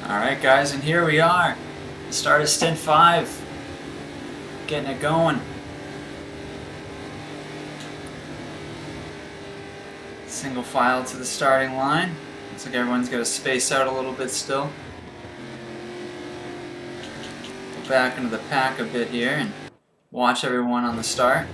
Alright guys, and here we are. The start of Stint 5. Getting it going. Single file to the starting line. Looks like everyone's got to space out a little bit still. Go back into the pack a bit here and watch everyone on the start.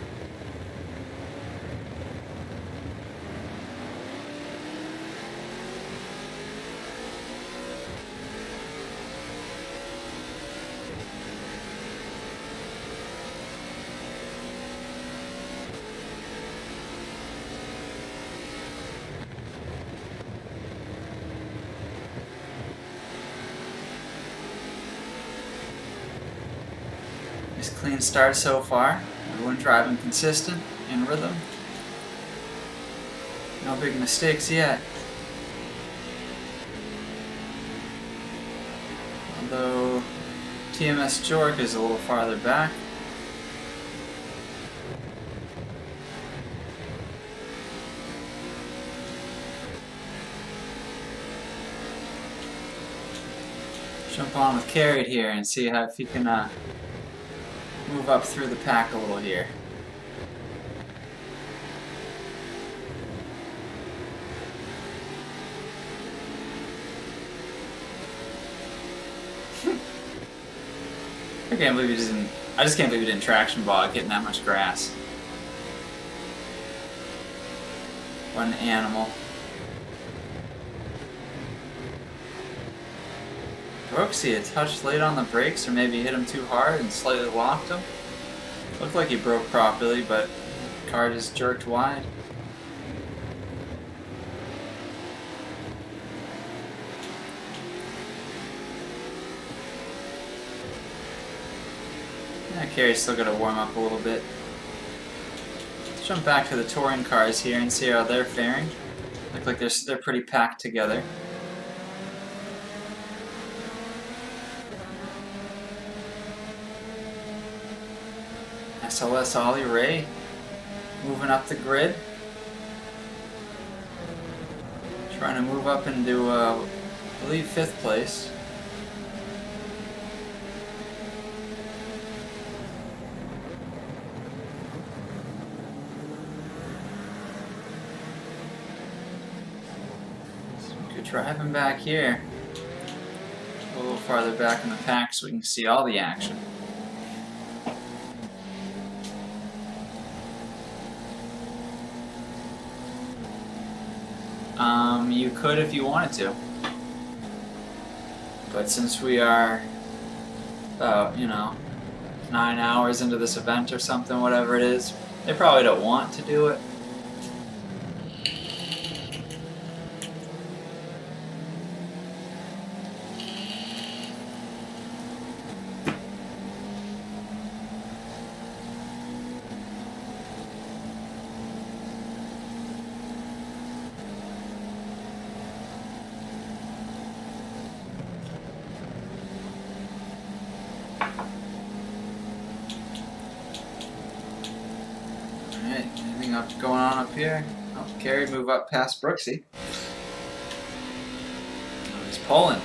Nice clean start so far. Everyone driving consistent, in rhythm. No big mistakes yet. Although TMS Jork is a little farther back. Jump on with Carried here and see how if he can move up through the pack a little here. I can't believe he didn't. I just can't believe he didn't traction bog getting that much grass. What an animal. Brooksy a touch late on the brakes, or maybe hit him too hard and slightly locked him. Looked like he broke properly, but the car just jerked wide. Yeah, Carey's still got to warm up a little bit. Let's jump back to the touring cars here and see how they're faring. Look like they're pretty packed together. SLS Ollie Ray moving up the grid. Trying to move up into, I believe, 5th place. Good driving back here. A little farther back in the pack so we can see all the action. You could if you wanted to. But since we are about, 9 hours into this event or something, whatever it is, they probably don't want to do it. Alright, anything up going on up here? Oh, Carey move up past Brooksy. Oh, he's pulling.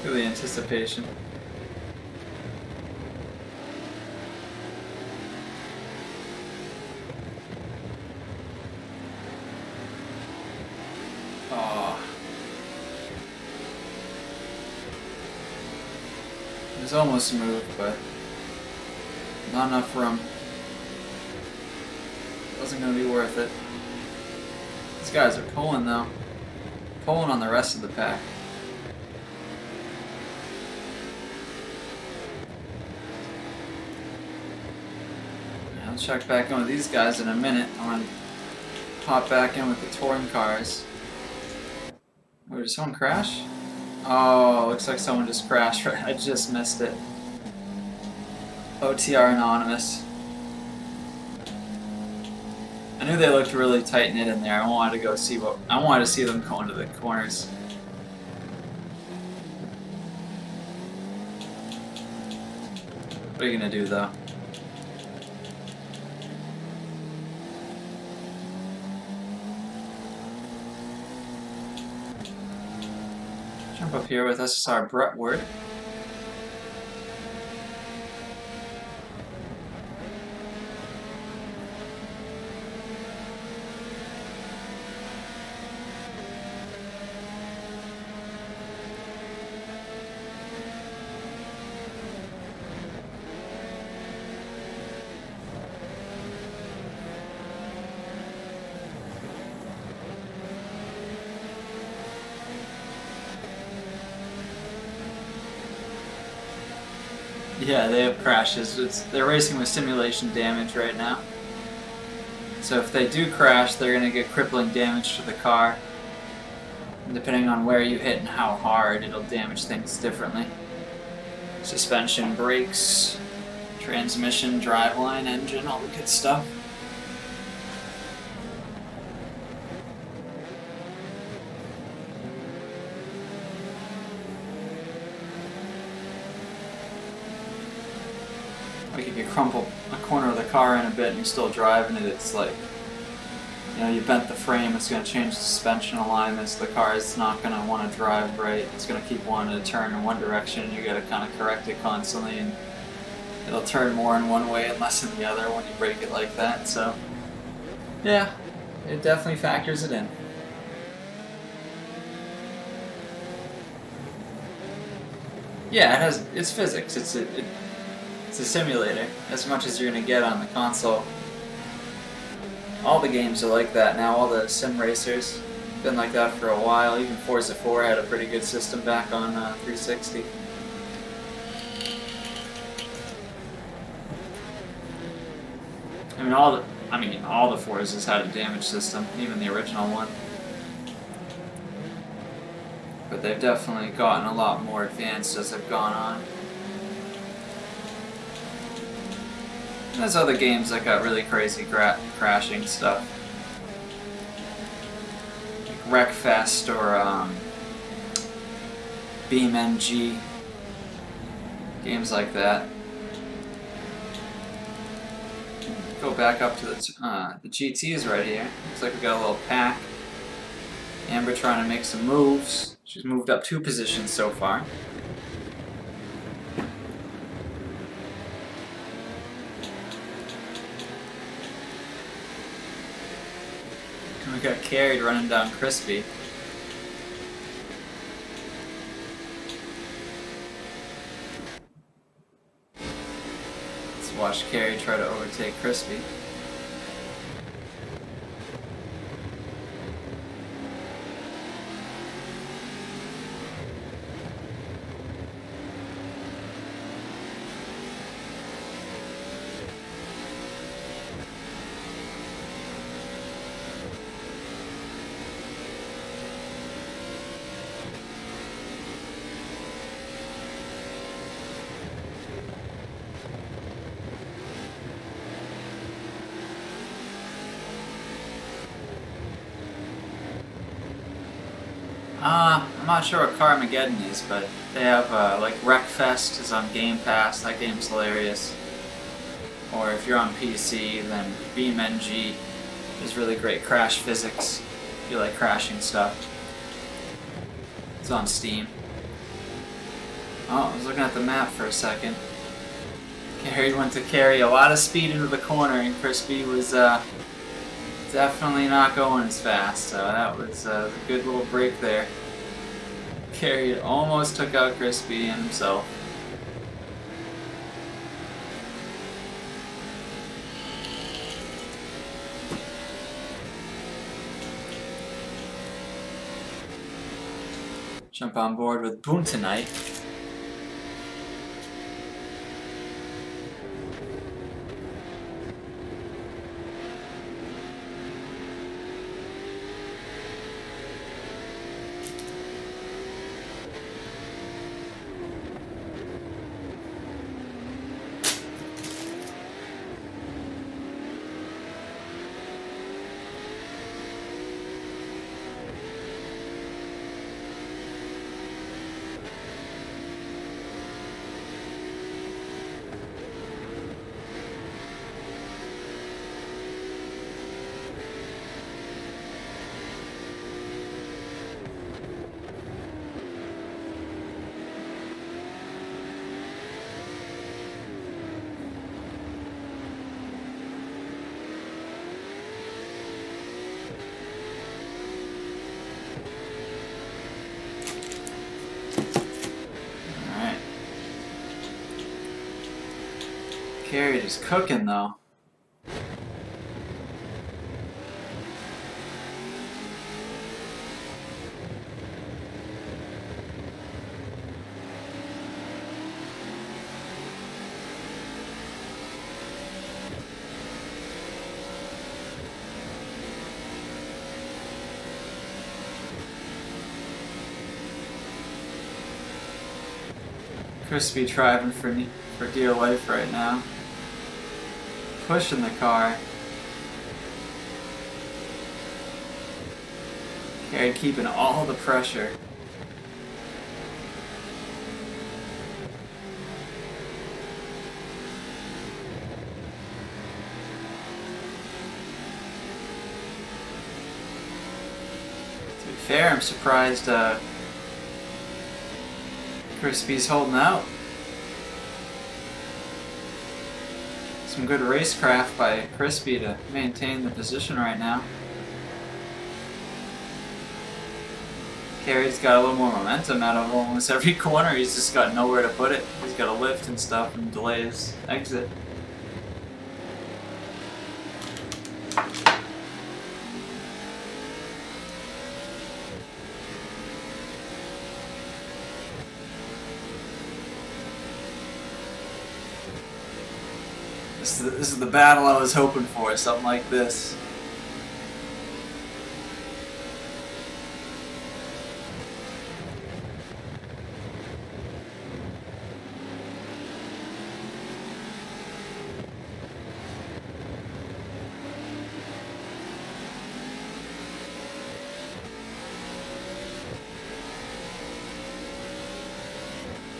Feel the anticipation. Oh. It was almost smooth, but not enough room. Wasn't going to be worth it. These guys are pulling though. Pulling on the rest of the pack. I'll check back in with these guys in a minute. I want to hop back in with the touring cars. Oh, did someone crash? Oh, looks like someone just crashed. I just missed it. OTR Anonymous. I knew they looked really tight knit in there. I wanted to go see what I wanted to see them go into the corners. What are you gonna do though? Jump up here with SSR Brentwood. Yeah, they have crashes. They're racing with simulation damage right now. So if they do crash, they're going to get crippling damage to the car. And depending on where you hit and how hard, it'll damage things differently. Suspension, brakes, transmission, driveline, engine, all the good stuff. Like if you crumple a corner of the car in a bit and you're still driving it, it's like, you know, you bent the frame, it's going to change the suspension alignments, the car is not going to want to drive right, it's going to keep wanting to turn in one direction, and you got to kind of correct it constantly, and it'll turn more in one way and less in the other when you break it like that, so yeah, it definitely factors it in. Yeah, it's physics, it's a simulator, as much as you're going to get on the console. All the games are like that now, all the sim racers. Been like that for a while. Even Forza 4 had a pretty good system back on 360. I mean all the Forzas had a damage system, even the original one. But they've definitely gotten a lot more advanced as they've gone on. And there's other games that got really crazy crashing stuff. Like Wreckfest or BeamNG. Games like that. Go back up to the GTs right here. Looks like we got a little pack. Amber trying to make some moves. She's moved up 2 positions so far. We got carried running down Crispy. Let's watch Carrie try to overtake Crispy. I'm not sure what Carmageddon is, but they have, like, Wreckfest is on Game Pass, that game's hilarious. Or if you're on PC, then BeamNG is really great crash physics, if you like crashing stuff. It's on Steam. Oh, I was looking at the map for a second. Carrie went to carry a lot of speed into the corner, and Crispy was, definitely not going as fast, so that was a good little break there. Carrie almost took out Crispy and himself. Jump on board with Boone tonight. Carried is cooking though. Crispy driving for dear life right now. Pushing the car. Carried keeping all the pressure. To be fair, I'm surprised Crispy's holding out. Some good racecraft by Crispy to maintain the position right now. Carried's got a little more momentum out of almost every corner. He's just got nowhere to put it. He's got to lift and stuff and delay his exit. This is the battle I was hoping for, something like this.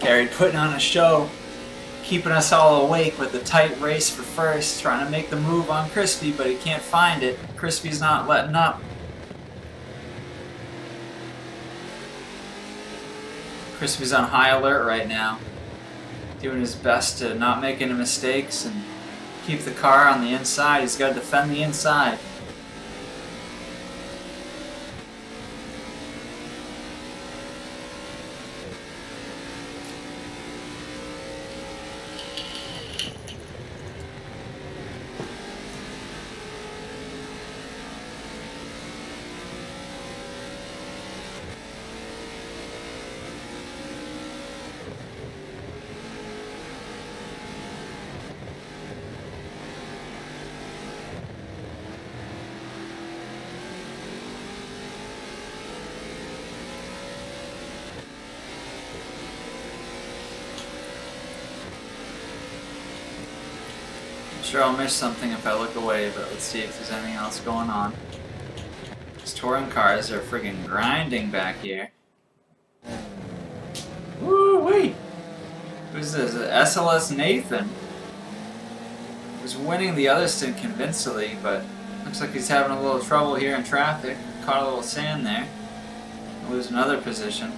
Carried putting on a show, keeping us all awake with the tight race for first, trying to make the move on Crispy, but he can't find it. Crispy's not letting up. Crispy's on high alert right now, doing his best to not make any mistakes and keep the car on the inside. He's got to defend the inside. Sure, I'll miss something if I look away, but let's see if there's anything else going on. These touring cars are friggin' grinding back here. Woo wait! Who's this? SLS Nathan. Was winning the other stint convincingly, but looks like he's having a little trouble here in traffic. Caught a little sand there. Lose another position.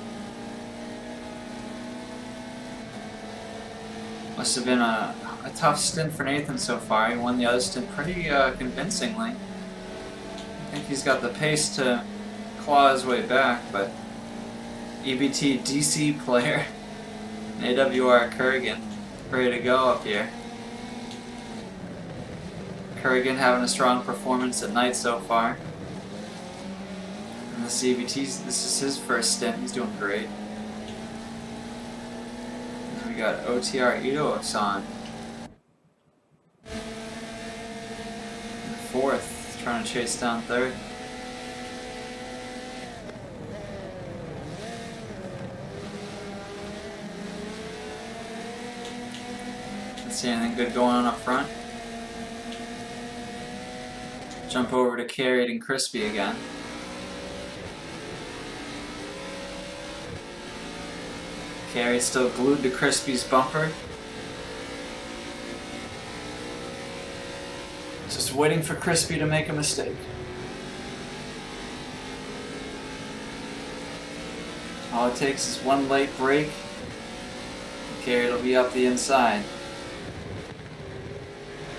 Must have been a tough stint for Nathan so far. He won the other stint pretty convincingly. I think he's got the pace to claw his way back, but EBT DC player, AWR Kurgan, ready to go up here. Kurgan having a strong performance at night so far. And the CBT's, this is his first stint. He's doing great. And we got OTR Ito-san. Fourth, trying to chase down third. Don't see anything good going on up front. Jump over to Carried and Crispy again. Carried still glued to Crispy's bumper. Just waiting for Crispy to make a mistake. All it takes is one late break. Carried will be up the inside.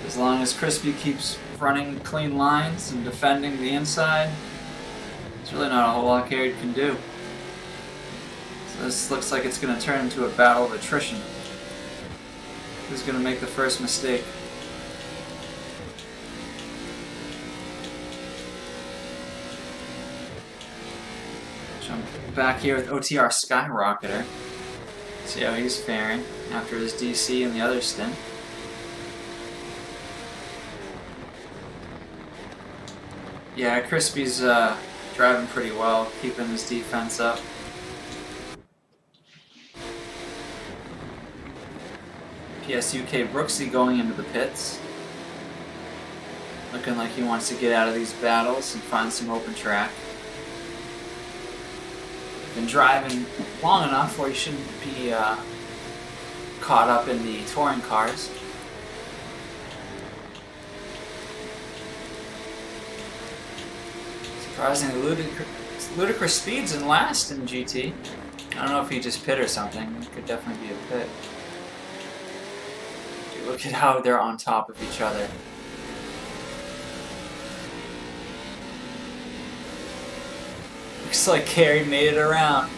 As long as Crispy keeps running clean lines and defending the inside, there's really not a whole lot Carried can do. So this looks like it's going to turn into a battle of attrition. Who's gonna make the first mistake? Jump back here with OTR Skyrocketer. See how he's faring after his DC and the other stint. Yeah, Crispy's driving pretty well, keeping his defense up. PSUK Brooksy going into the pits. Looking like he wants to get out of these battles and find some open track. Been driving long enough where he shouldn't be caught up in the touring cars. Surprisingly, ludicrous speeds in last in GT. I don't know if he just pit or something. It could definitely be a pit. Look at how they're on top of each other. Looks like Carey made it around.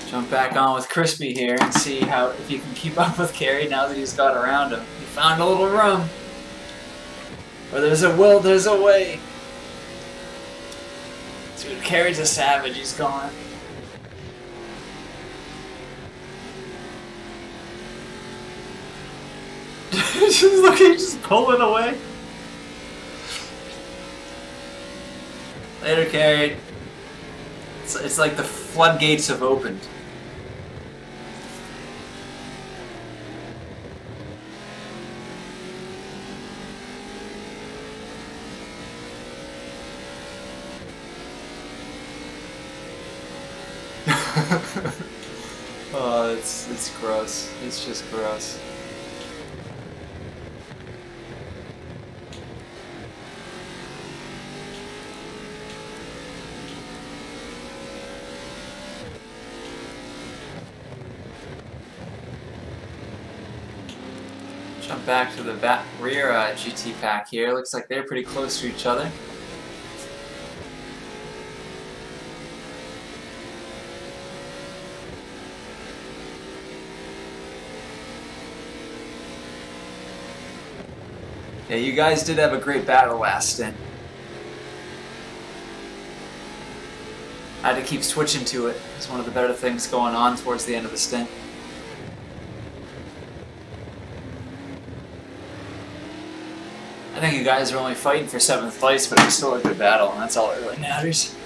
Jump back on with Crispy here and see how if you can keep up with Carey now that he's got around him. He found a little room. Where there's a will, there's a way. Dude, Carey's a savage, he's gone. Just look, he's just pulling away. Later, Carey. It's like the floodgates have opened. Oh, it's gross. It's just gross. Jump back to the rear GT pack here. Looks like they're pretty close to each other. Yeah, you guys did have a great battle last stint. I had to keep switching to it. It's one of the better things going on towards the end of the stint. I think you guys are only fighting for 7th place, but it's still a good battle, and that's all that really matters.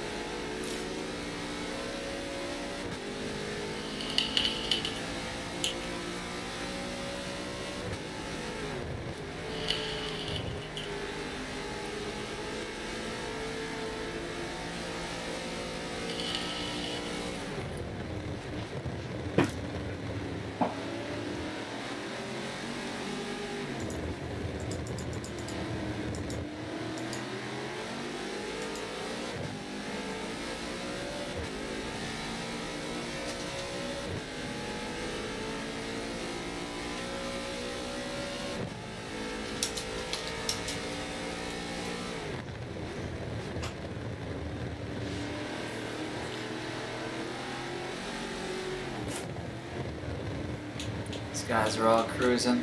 These guys are all cruising.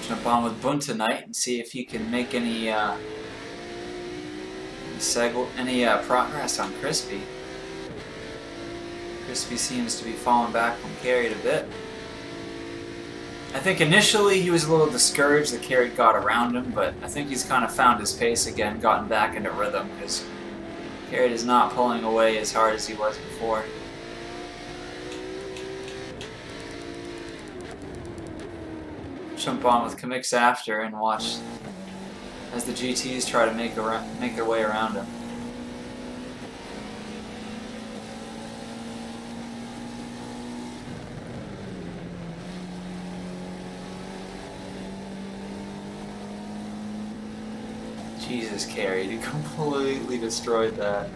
Jump on with Bunt tonight and see if he can make any progress on Crispy. Crispy seems to be falling back from Carey a bit. I think initially he was a little discouraged that Carey got around him, but I think he's kind of found his pace again, gotten back into rhythm, because Carey is not pulling away as hard as he was before. Jump on with Kamix after and watch as the GTs try to make their way around him. Jesus, Carey, you completely destroyed that.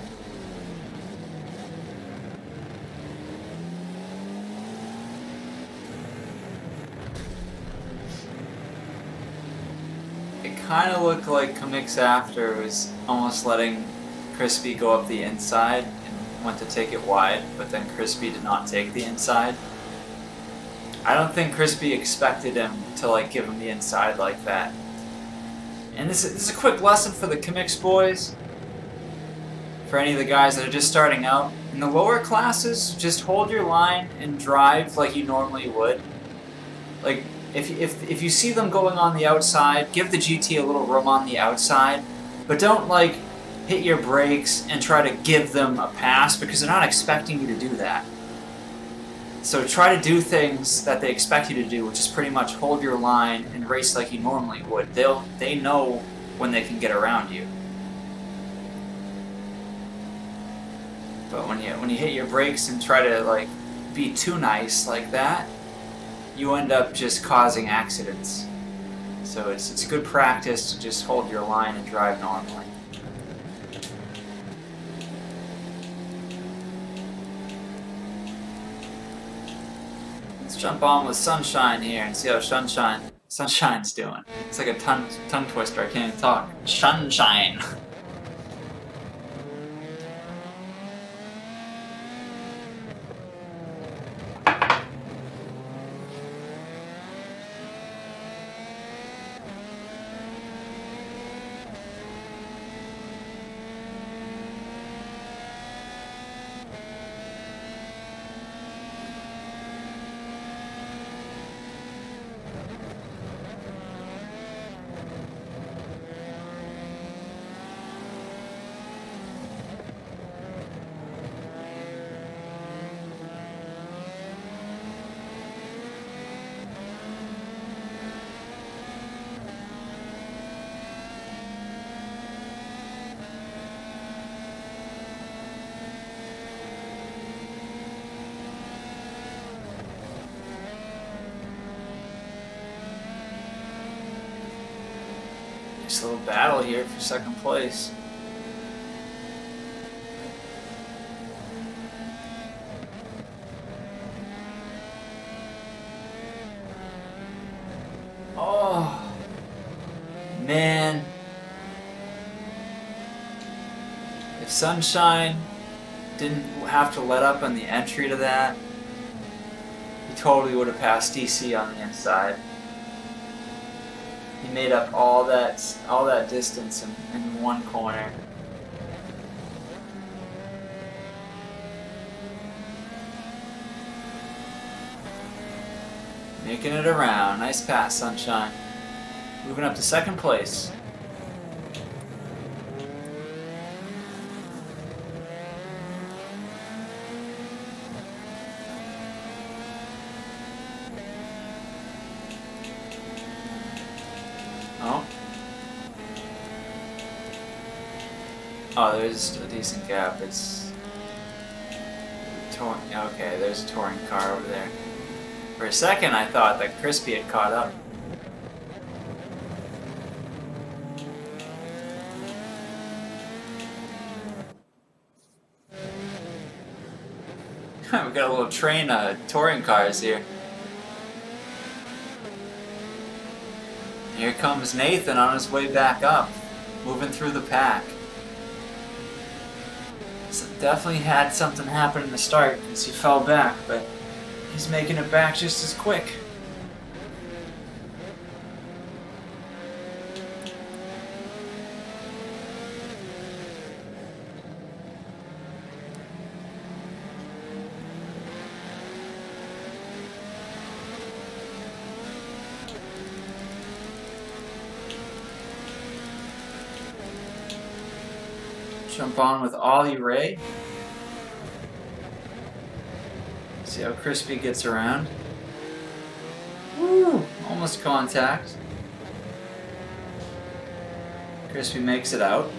kind of looked like Kamix after was almost letting Crispy go up the inside and went to take it wide, but then Crispy did not take the inside. I don't think Crispy expected him to like give him the inside like that. And this is a quick lesson for the Kamix boys. For any of the guys that are just starting out. In the lower classes, just hold your line and drive like you normally would. Like, if you see them going on the outside, give the GT a little room on the outside, but don't like hit your brakes and try to give them a pass because they're not expecting you to do that. So try to do things that they expect you to do, which is pretty much hold your line and race like you normally would. They know when they can get around you. But when you hit your brakes and try to like be too nice like that, you end up just causing accidents. So it's good practice to just hold your line and drive normally. Let's jump on with Sunshine here and see how Sunshine's doing. It's like a tongue twister. I can't even talk. Sunshine. Nice little battle here for second place. Oh, man. If Sunshine didn't have to let up on the entry to that, he totally would have passed DC on the inside. He made up all that distance in one corner. Making it around. Nice pass, Sunshine. Moving up to second place. Oh, there's a decent gap. It's okay, there's a touring car over there. For a second, I thought that Crispy had caught up. We got a little train of touring cars here. Here comes Nathan on his way back up, moving through the pack. So definitely had something happen in the start because he fell back, but he's making it back just as quick. Jump on with Ollie Ray. See how Crispy gets around. Woo! Almost contact. Crispy makes it out.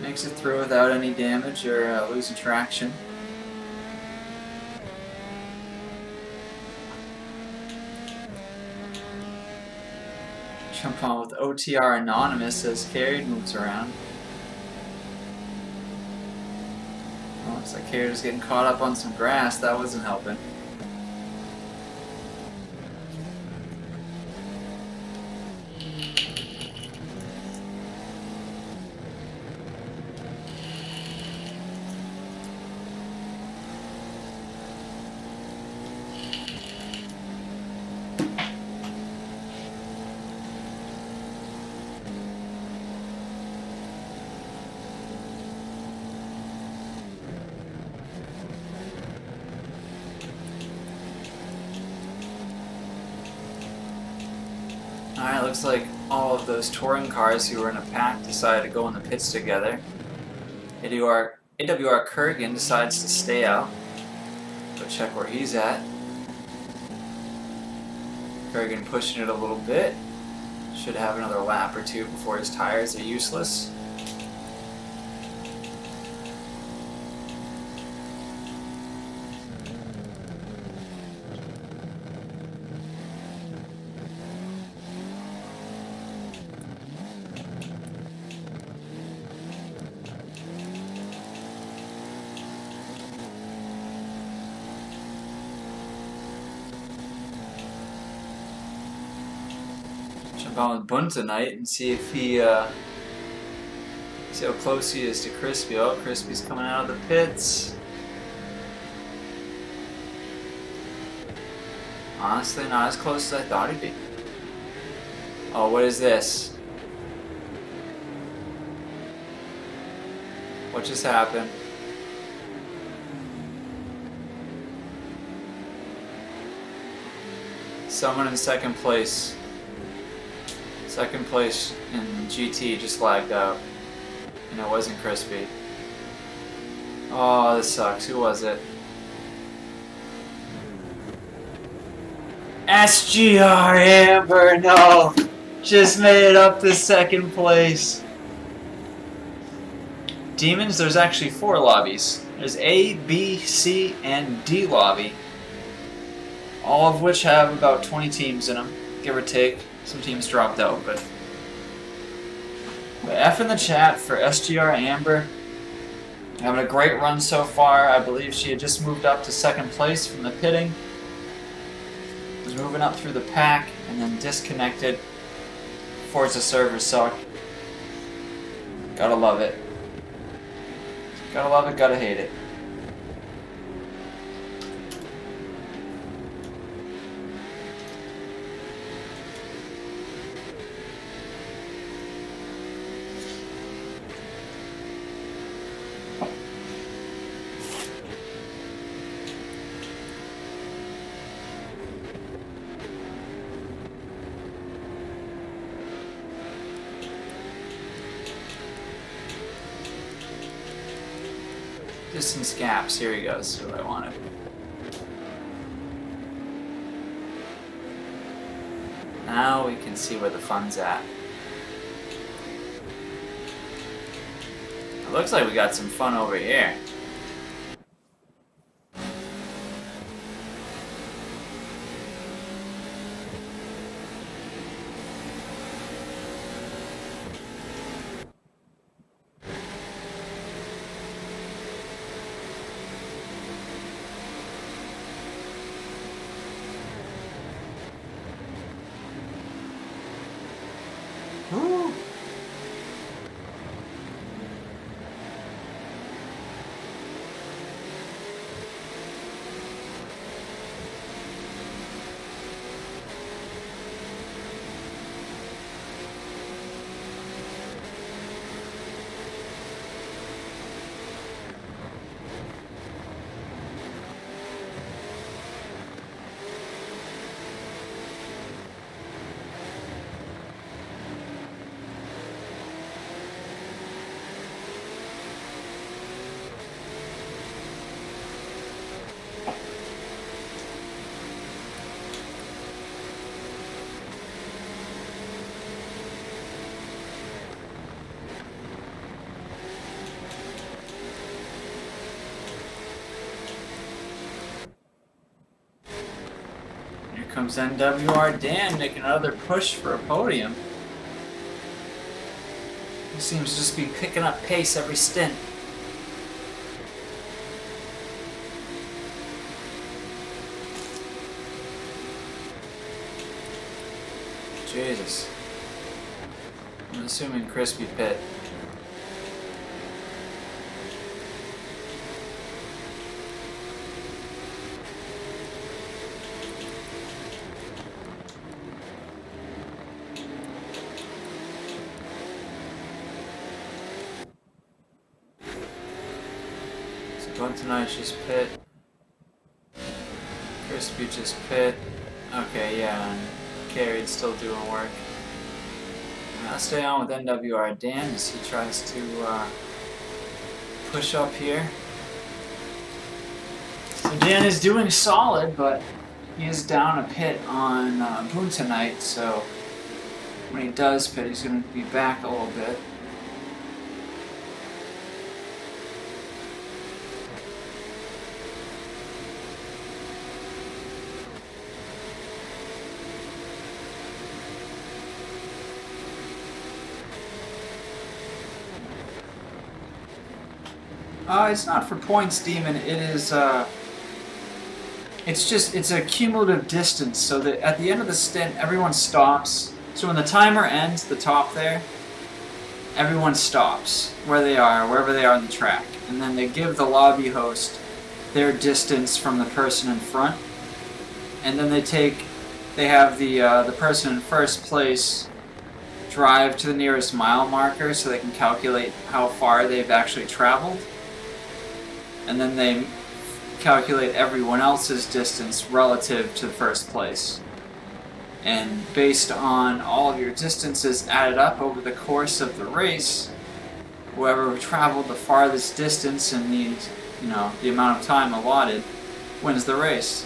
Makes it through without any damage or losing traction. Jump on with OTR Anonymous as Carried moves around. Looks like Carried was getting caught up on some grass. That wasn't helping. Alright, looks like all of those touring cars who were in a pack decided to go in the pits together. AWR Kurgan decides to stay out. Go check where he's at. Kurgan pushing it a little bit. Should have another lap or two before his tires are useless. Jump on with Bun tonight and see if he, see how close he is to Crispy. Oh, Crispy's coming out of the pits. Honestly, not as close as I thought he'd be. Oh, what is this? What just happened? Someone in second place. Second place in GT just lagged out. And it wasn't Crispy. Oh, this sucks. Who was it? SGR Amber, no! Just made it up to second place. Demons, there's actually 4 lobbies. There's A, B, C, and D lobby. All of which have about 20 teams in them, give or take. Some teams dropped out, but F in the chat for SGR Amber. Having a great run so far. I believe she had just moved up to second place from the pitting. Was moving up through the pack and then disconnected. Forza servers suck. Gotta love it. Gotta love it, gotta hate it. Distance gaps, here he goes, what I wanted. Now we can see where the fun's at. It looks like we got some fun over here. Woo. Comes NWR Dan making another push for a podium. He seems to just be picking up pace every stint. Jesus. I'm assuming Crispy pit. Going tonight's just pit. Crispy just pit. Okay, yeah. carried, still doing work. I'll stay on with NWR Dan as he tries to push up here. So Dan is doing solid, but he is down a pit on Boone tonight, so when he does pit, he's going to be back a little bit. It's not for points, Demon. It is, it's a cumulative distance, so that at the end of the stint, everyone stops. So when the timer ends, the top there, everyone stops where they are, wherever they are on the track. And then they give the lobby host their distance from the person in front. And then they have the person in first place drive to the nearest mile marker so they can calculate how far they've actually traveled. And then they calculate everyone else's distance relative to first place. And based on all of your distances added up over the course of the race, whoever traveled the farthest distance in the amount of time allotted wins the race.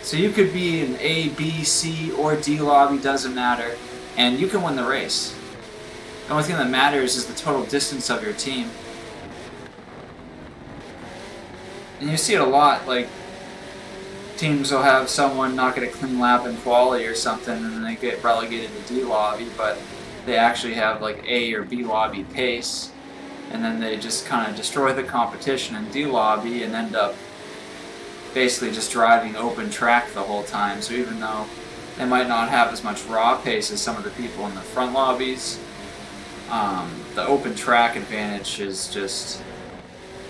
So you could be in A, B, C, or D lobby, doesn't matter, and you can win the race. The only thing that matters is the total distance of your team. And you see it a lot, like teams will have someone not get a clean lap in quali or something and then they get relegated to D lobby, but they actually have like A or B lobby pace, and then they just kind of destroy the competition in D lobby and end up basically just driving open track the whole time. So even though they might not have as much raw pace as some of the people in the front lobbies, the open track advantage is just,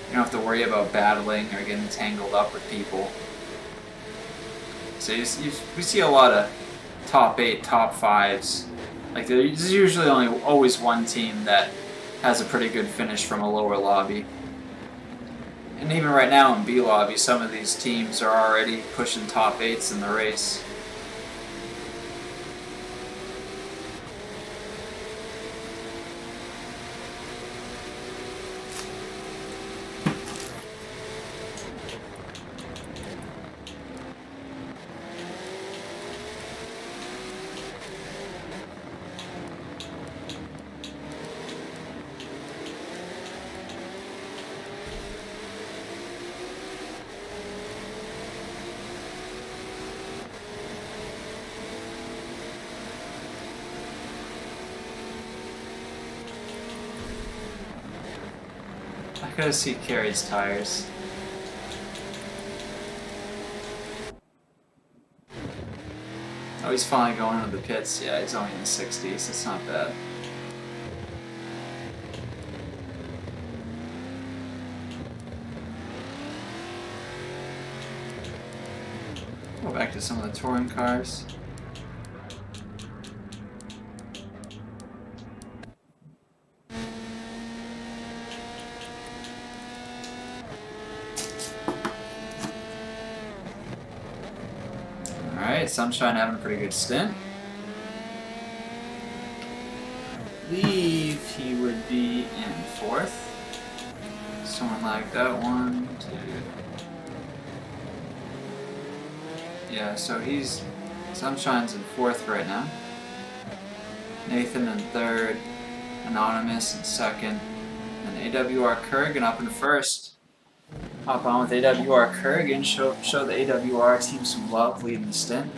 you don't have to worry about battling or getting tangled up with people. So we see a lot of top 8, top 5s. Like there's usually always one team that has a pretty good finish from a lower lobby. And even right now in B lobby, some of these teams are already pushing top 8s in the race. I gotta see Carrie's tires. Oh, he's finally going into the pits. Yeah, he's only in the 60s. It's not bad. Go back to some of the touring cars. Alright, Sunshine having a pretty good stint. I believe he would be in 4th. Someone like that. 1, 2. Yeah, so Sunshine's in 4th right now. Nathan in 3rd. Anonymous in 2nd. And AWR Kurgan up in 1st. Hop on with AWR Kurgan, show the AWR team some love leading the stint.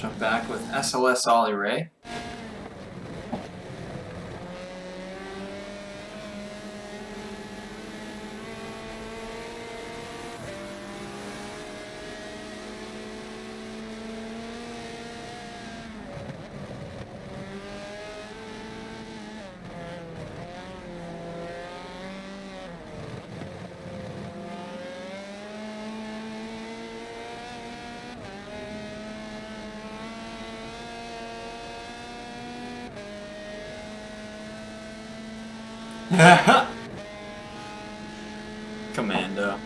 Jump back with SLS Ollie Ray. Commando.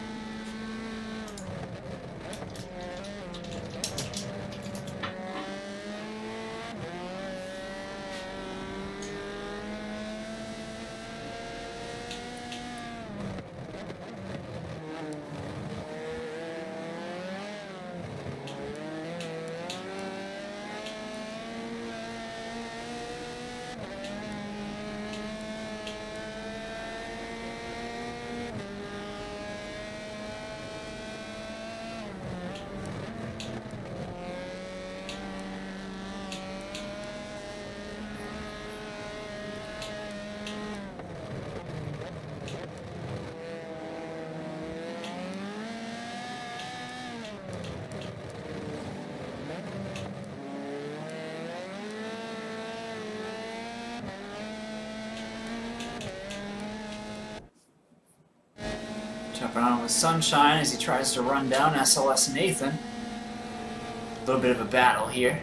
Jumping on with Sunshine as he tries to run down SLS Nathan. A little bit of a battle here.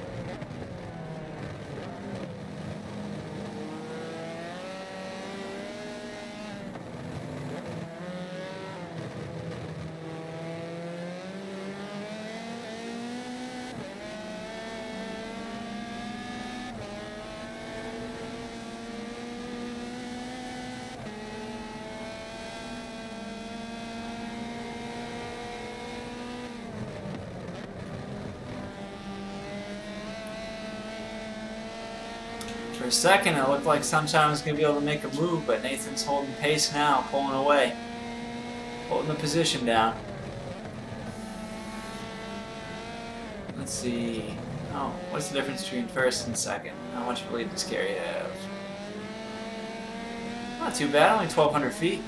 For a second, it looked like Sunshine was going to be able to make a move, but Nathan's holding pace now, pulling away, holding the position down. Let's see. Oh, what's the difference between first and second? How much of a lead does Gary have? Not too bad, only 1,200 feet.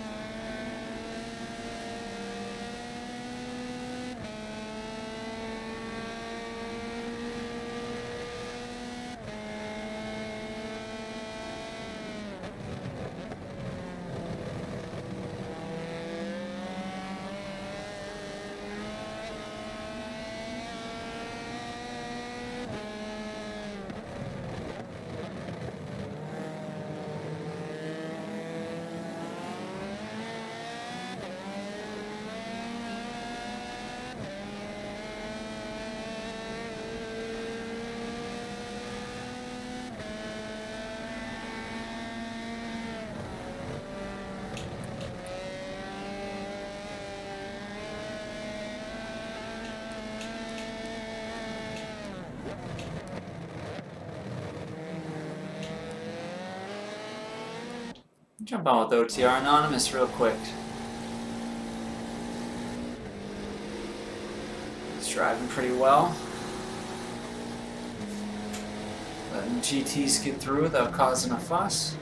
Jump on with OTR Anonymous real quick. He's driving pretty well. Letting GTs get through without causing a fuss.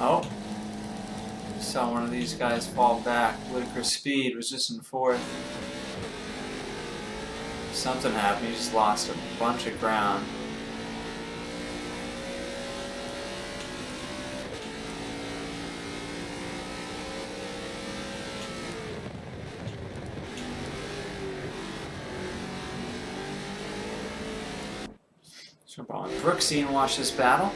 Oh, saw one of these guys fall back. Ludicrous Speed was just in fourth. Something happened, he just lost a bunch of ground. Jump on Brooksy and watch this battle.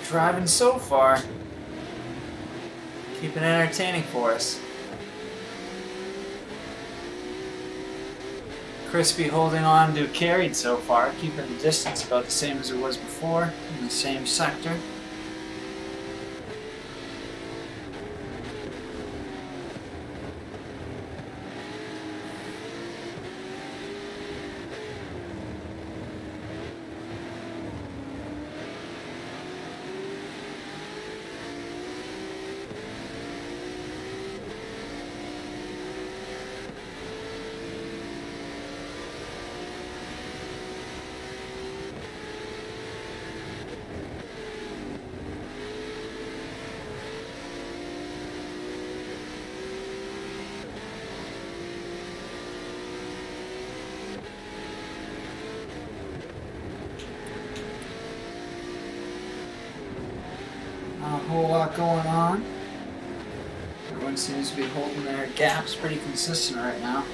driving so far. Keeping it entertaining for us. Crispy holding on to carried so far, keeping the distance about the same as it was before, in the same sector. Not a whole lot going on. Everyone seems to be holding their gaps pretty consistent right now.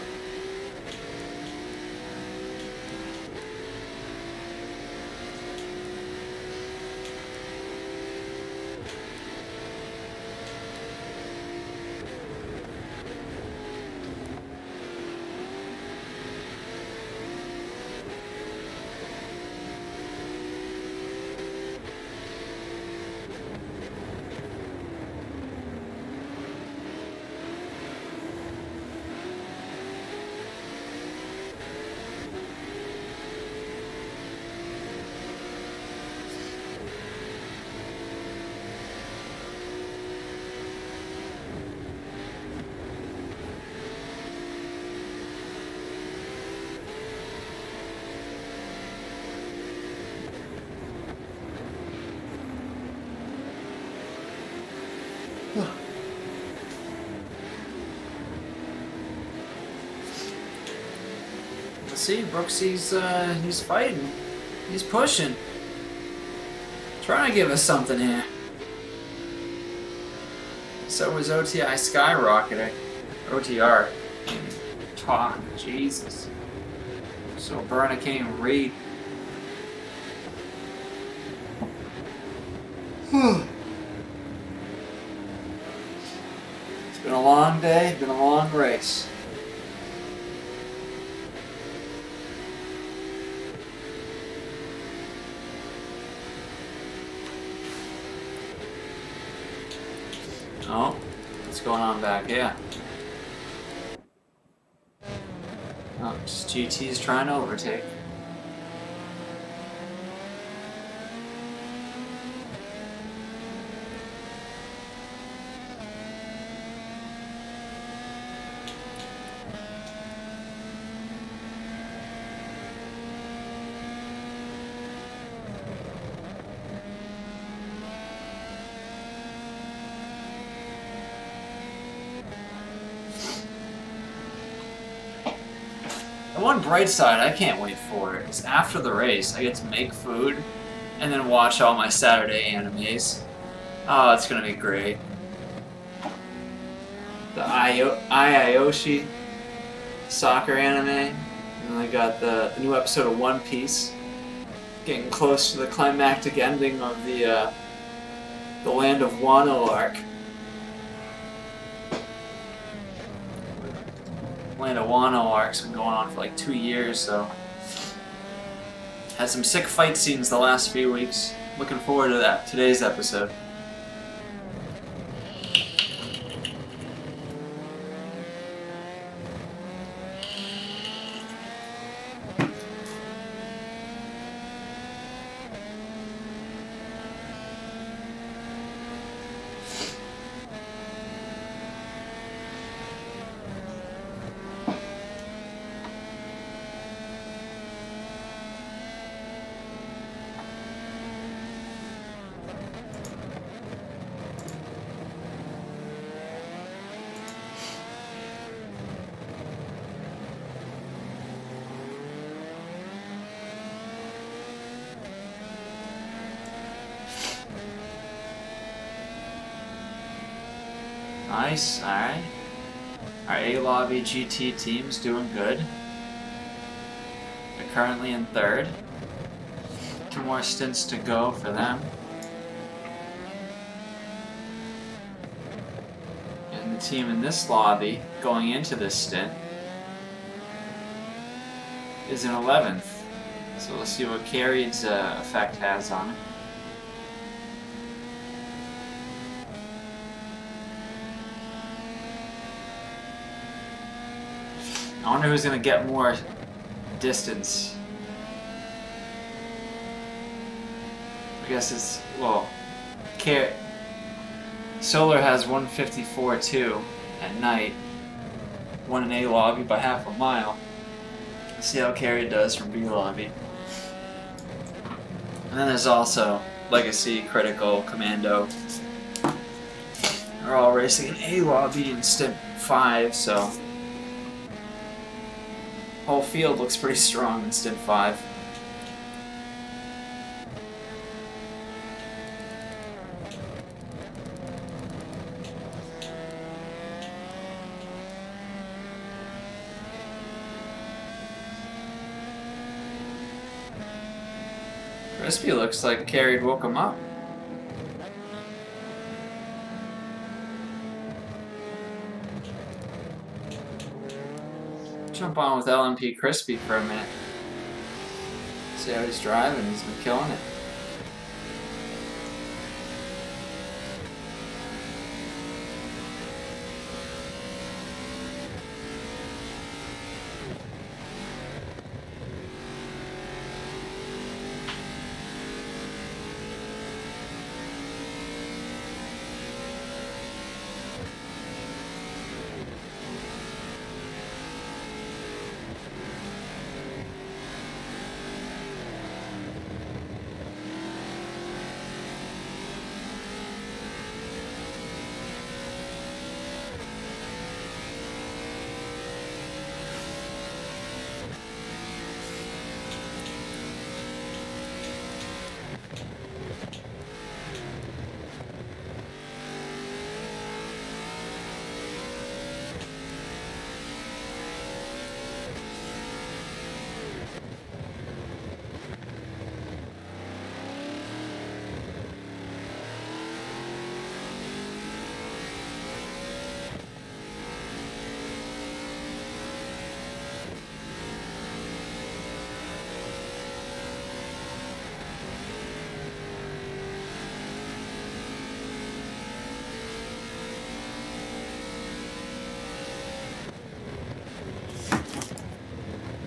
See, Brooksy's he's fighting. He's pushing. Trying to give us something here. So was OTI skyrocketing. OTR. Talk, Jesus. So Berna can't even read. It's been a long day, been a long race. Oh, what's going on back here? Oh, just GT's trying to overtake. The one bright side I can't wait for is after the race, I get to make food and then watch all my Saturday animes. Oh, it's gonna be great. The Ayayoshi soccer anime, and then I got the new episode of One Piece. Getting close to the climactic ending of the Land of Wano arc. Land of Wano arc's been going on for like 2 years, so had some sick fight scenes the last few weeks. Looking forward to that today's episode. Nice, alright. Our A-Lobby GT team's doing good. They're currently in third. 2 more stints to go for them. the team in this lobby going into this stint is in 11th. So we'll see what Carried's effect has on it. I wonder who's going to get more distance. I guess it's, well, Solar has 154.2 at night. Won an A lobby by half a mile. Let's see how Carried does from B lobby. And then there's also Legacy, Critical, Commando. They're all racing in A lobby in Stint 5, so whole field looks pretty strong in Stint 5. Crispy looks like Carried woke him up. Jump on with LMP Crispy for a minute. See how he's driving. He's been killing it.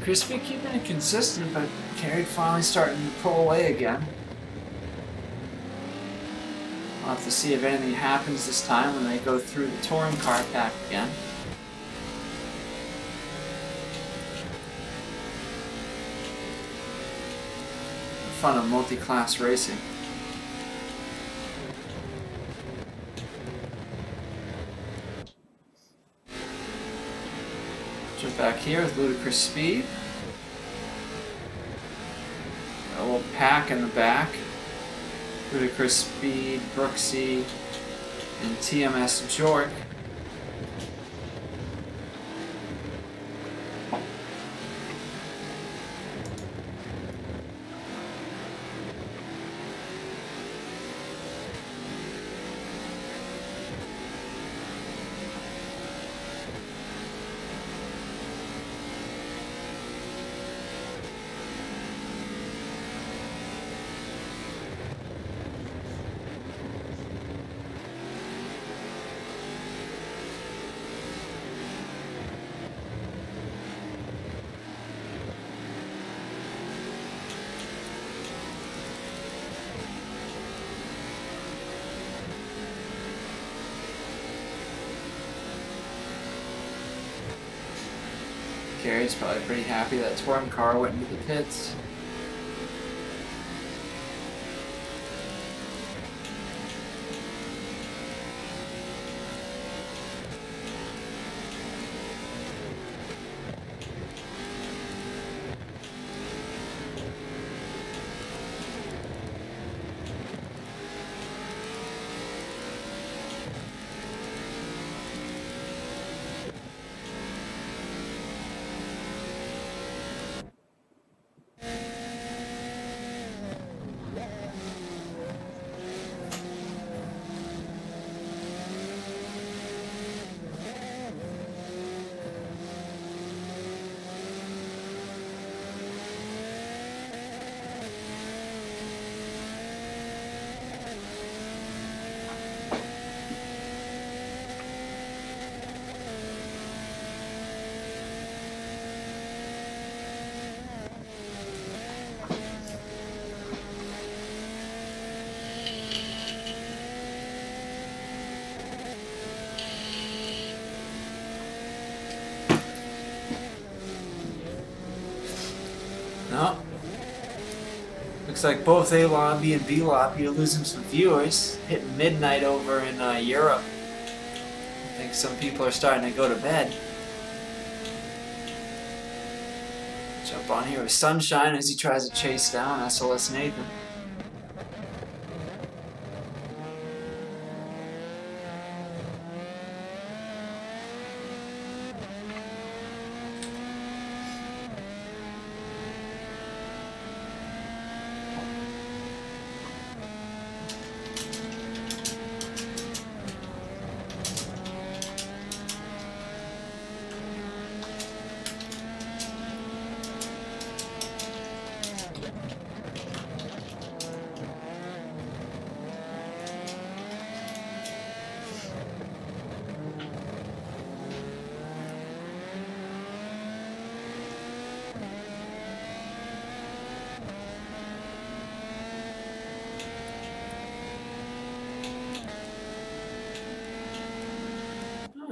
Crispy keeping it consistent, but Carried finally starting to pull away again. We'll have to see if anything happens this time when they go through the touring car pack again. The fun of multi-class racing. Jump back here with ludicrous speed. A little pack in the back. Ludicrous Speed, Brooksy, and TMS Jork. Gary's probably pretty happy that touring car went into the pits. Looks like both A Lobby and B Lobby are losing some viewers. Hitting midnight over in Europe. I think some people are starting to go to bed. Jump on here with Sunshine as he tries to chase down SLS Nathan.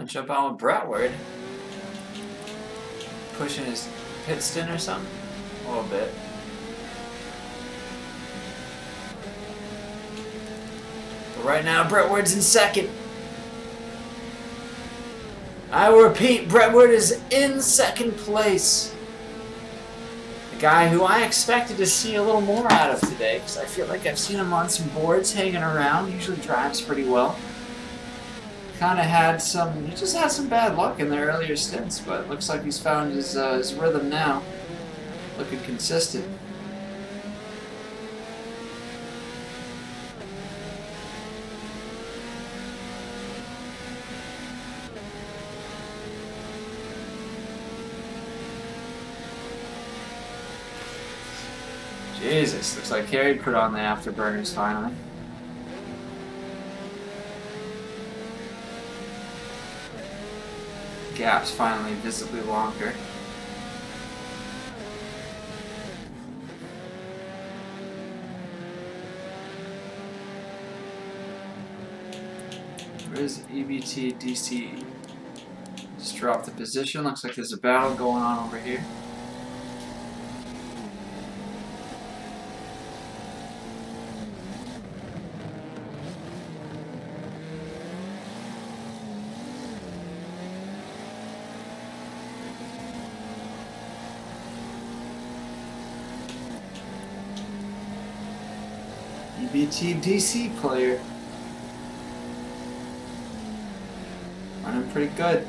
Jump on with Brentwood. Pushing his pit stint or something? A little bit. But right now, Brentwood's in second. I repeat, Brentwood is in second place. The guy who I expected to see a little more out of today, because I feel like I've seen him on some boards hanging around. Usually drives pretty well. Kind of had some, he just had some bad luck in the earlier stints, but it looks like he's found his rhythm now. Looking consistent. Jesus, looks like Carey put on the afterburners finally. Gap's finally visibly longer. Where is EBT DC? Just dropped the position. Looks like there's a battle going on over here. EBT DC player. Running pretty good.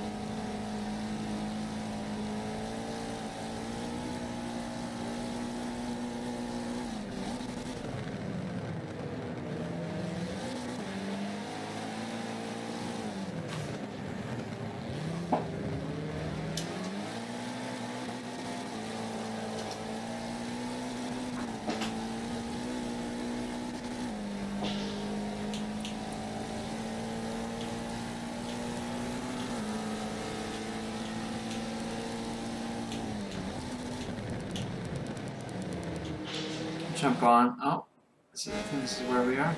Jump on. Oh, I think this is where we are.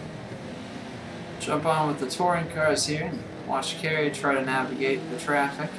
Jump on with the touring cars here and watch Carey try to navigate the traffic.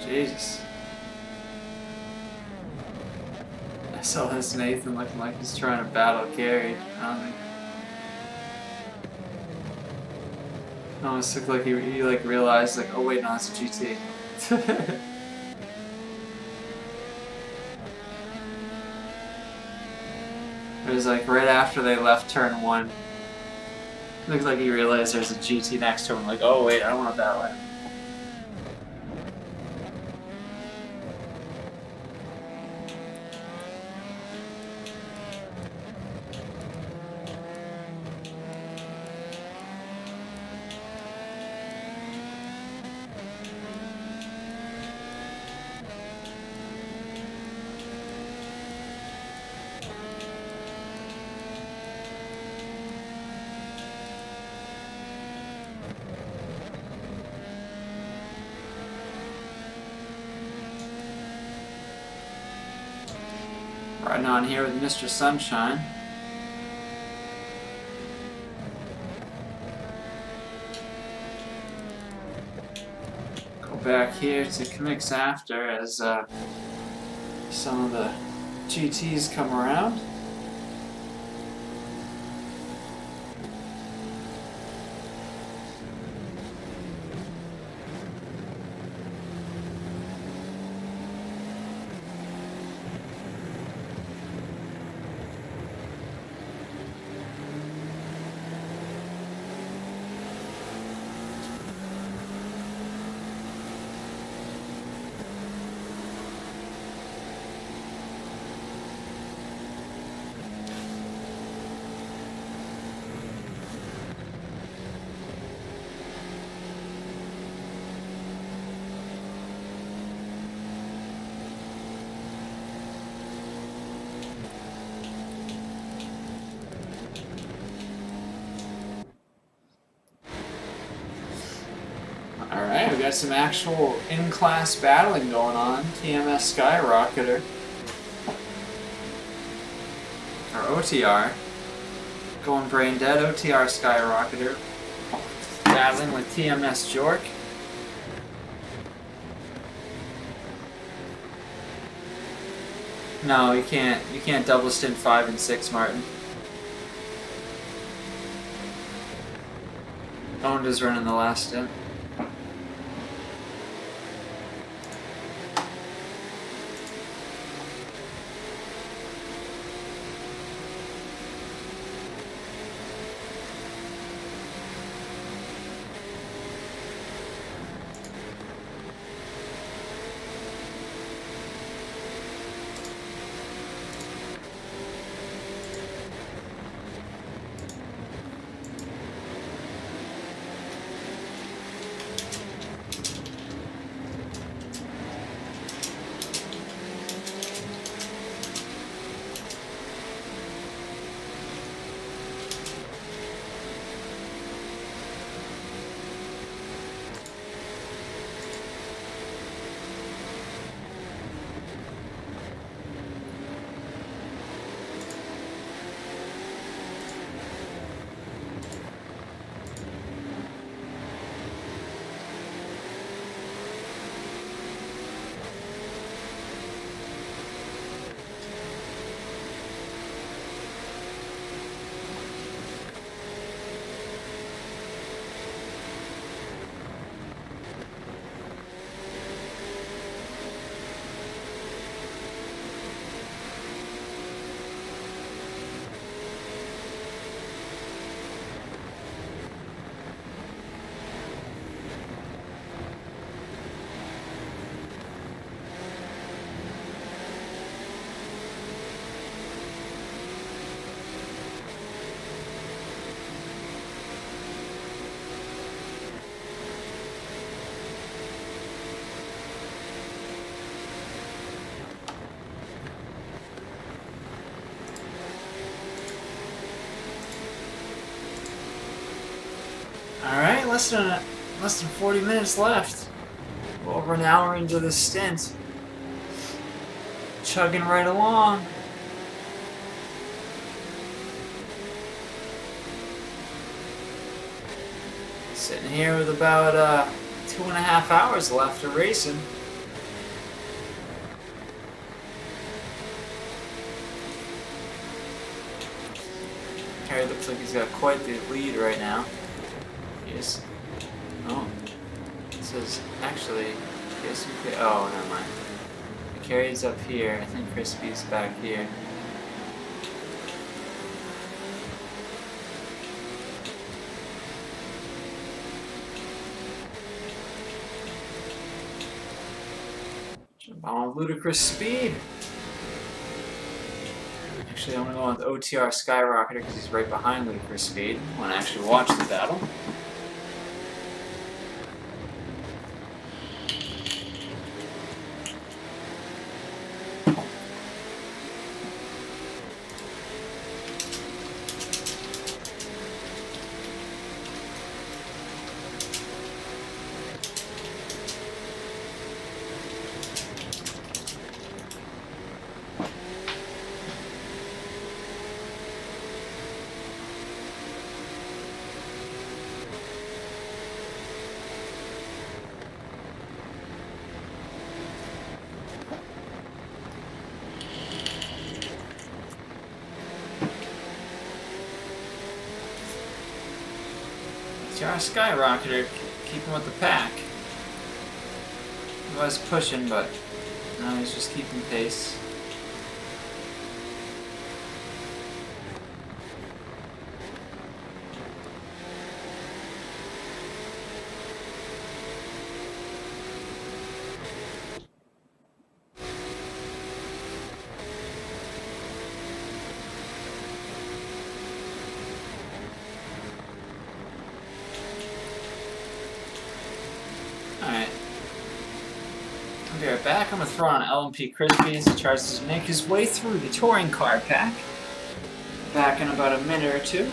Jesus. I saw this Nathan looking like he's trying to battle Gary. I don't think. It almost looked like he like realized like, oh wait, no, it's a GT. It was like right after they left turn 1. Looks like he realized there's a GT next to him. Like, oh wait, I don't want to battle him. Riding on here with Mr. Sunshine. Go back here to Commix after as some of the GTs come around. Alright, we got some actual in-class battling going on. TMS Skyrocketer. Or OTR. Going brain dead. OTR Skyrocketer. Battling with TMS Jork. No, you can't double stint 5 and 6, Martin. Owned is running the last stint. Alright, less than 40 minutes left. Over an hour into the stint. Chugging right along. Sitting here with about 2.5 hours left of racing. Harry looks like he's got quite the lead right now. He is. Oh. It says, actually, guess who could. Oh, never mind. The carry's up here. I think Crispy's back here. Jump on ludicrous speed. Actually, I'm going to go with OTR Skyrocketer because he's right behind Ludicrous Speed. I want to actually watch the battle. OTR Skyrocketer, keeping with the pack. He was pushing, but now he's just keeping pace. Alright. I'll be right back. I'm going to throw on LMP Crispy as he tries to make his way through the touring car pack. Back in about a minute or two.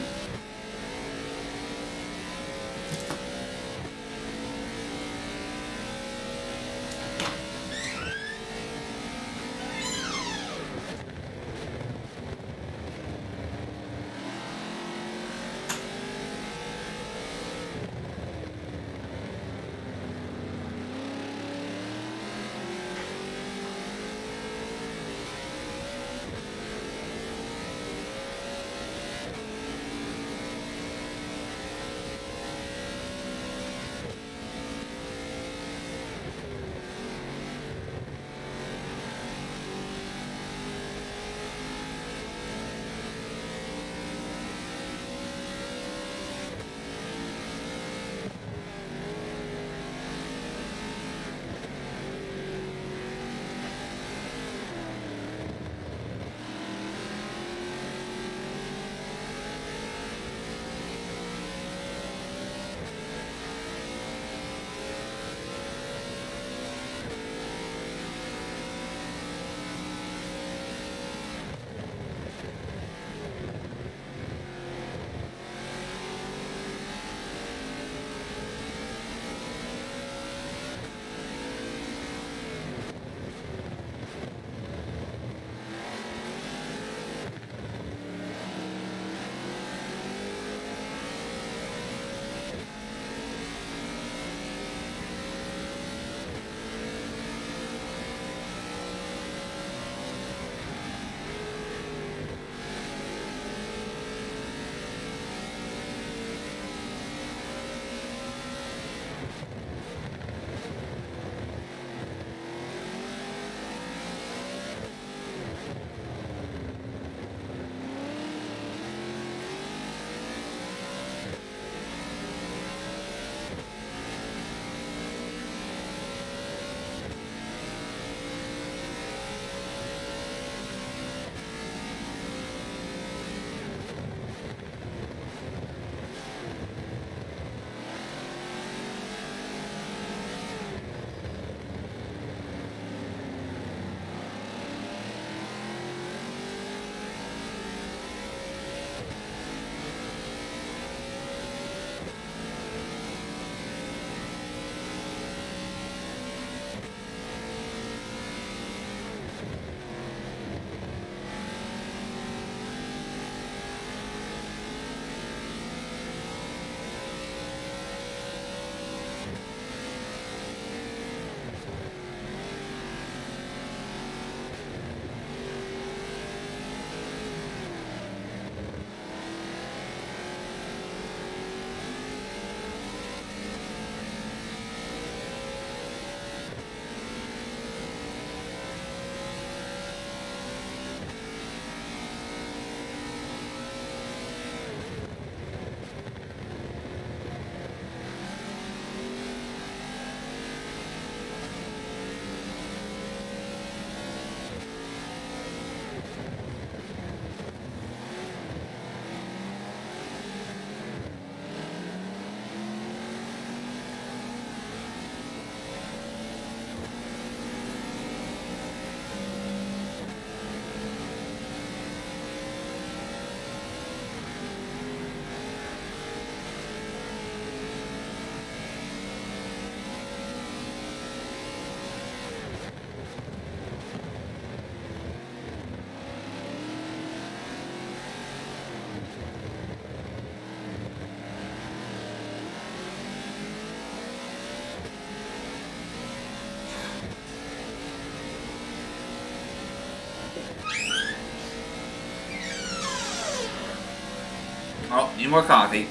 Oh, need more coffee.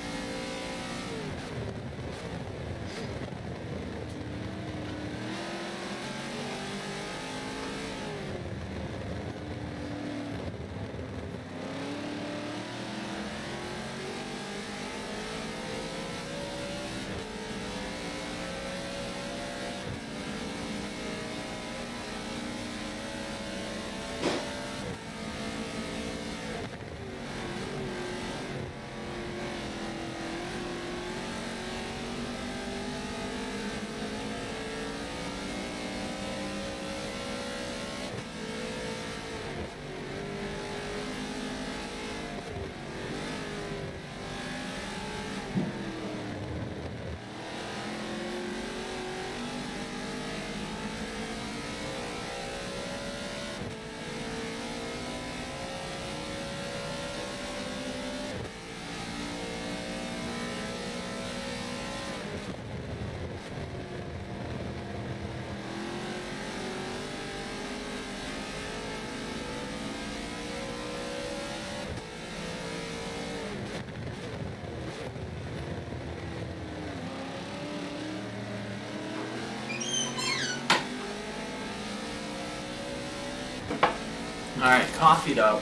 Alright, coffeeed up.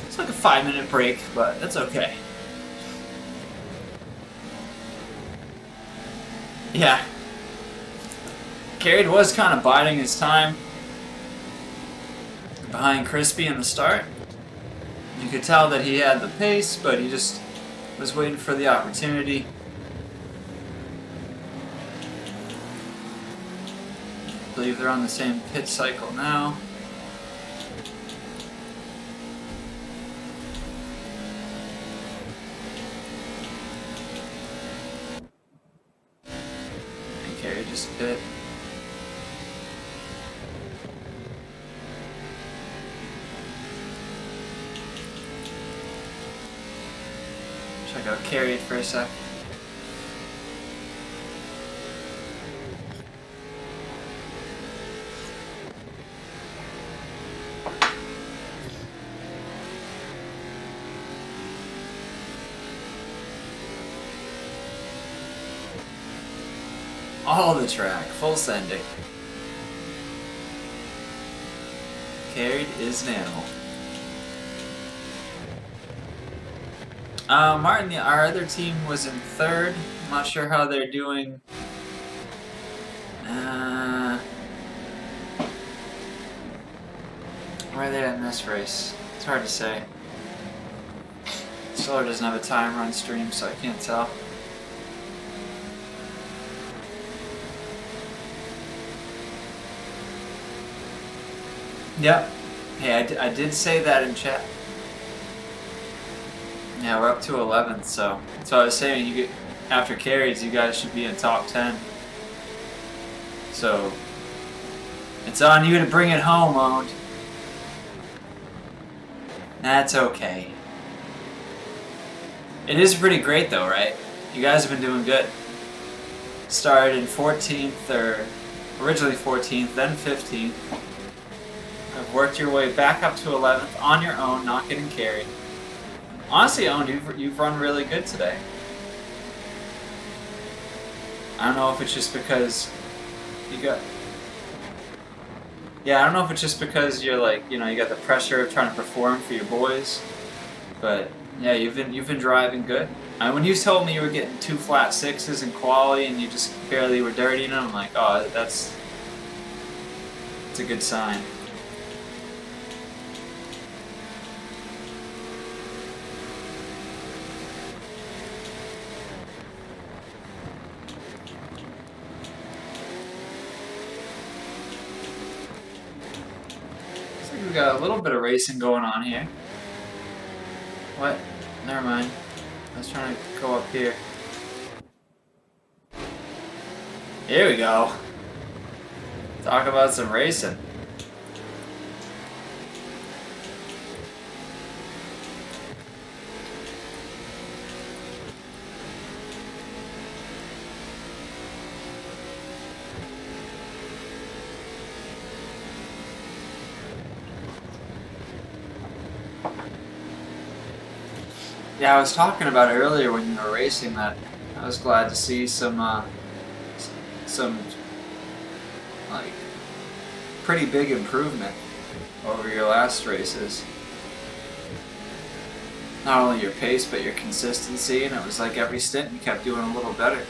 It's like a 5-minute break, but that's okay. Yeah. Carried was kind of biding his time behind Crispy in the start. You could tell that he had the pace, but he just was waiting for the opportunity. I believe they're on the same pit cycle now. And Carey just pit. Check out Carey for a sec. All the track, full sending. Carried is an animal. Martin, our other team was in third. I'm not sure how they're doing. Where are they at in this race? It's hard to say. Solar doesn't have a time run stream, so I can't tell. Yep. Hey, I did say that in chat. Yeah, we're up to 11th, so I was saying, you get after carries, you guys should be in top 10. So it's on you to bring it home, Owned. That's okay. It is pretty great though, right? You guys have been doing good. Started in 14th, or originally 14th, then 15th. Have worked your way back up to 11th on your own, not getting carried. Honestly, Owned, you've run really good today. I don't know if it's just because you got... Yeah, I don't know if it's just because you're like, you know, you got the pressure of trying to perform for your boys, but yeah, you've been driving good. When you told me you were getting 2 flat 6s in quality and you just barely were dirtying them, I'm like, oh, that's a good sign. We got a little bit of racing going on here. What? Never mind. I was trying to go up here. Here we go. Talk about some racing. Yeah, I was talking about it earlier when you were racing that I was glad to see some like pretty big improvement over your last races. Not only your pace, but your consistency, and it was like every stint you kept doing a little better.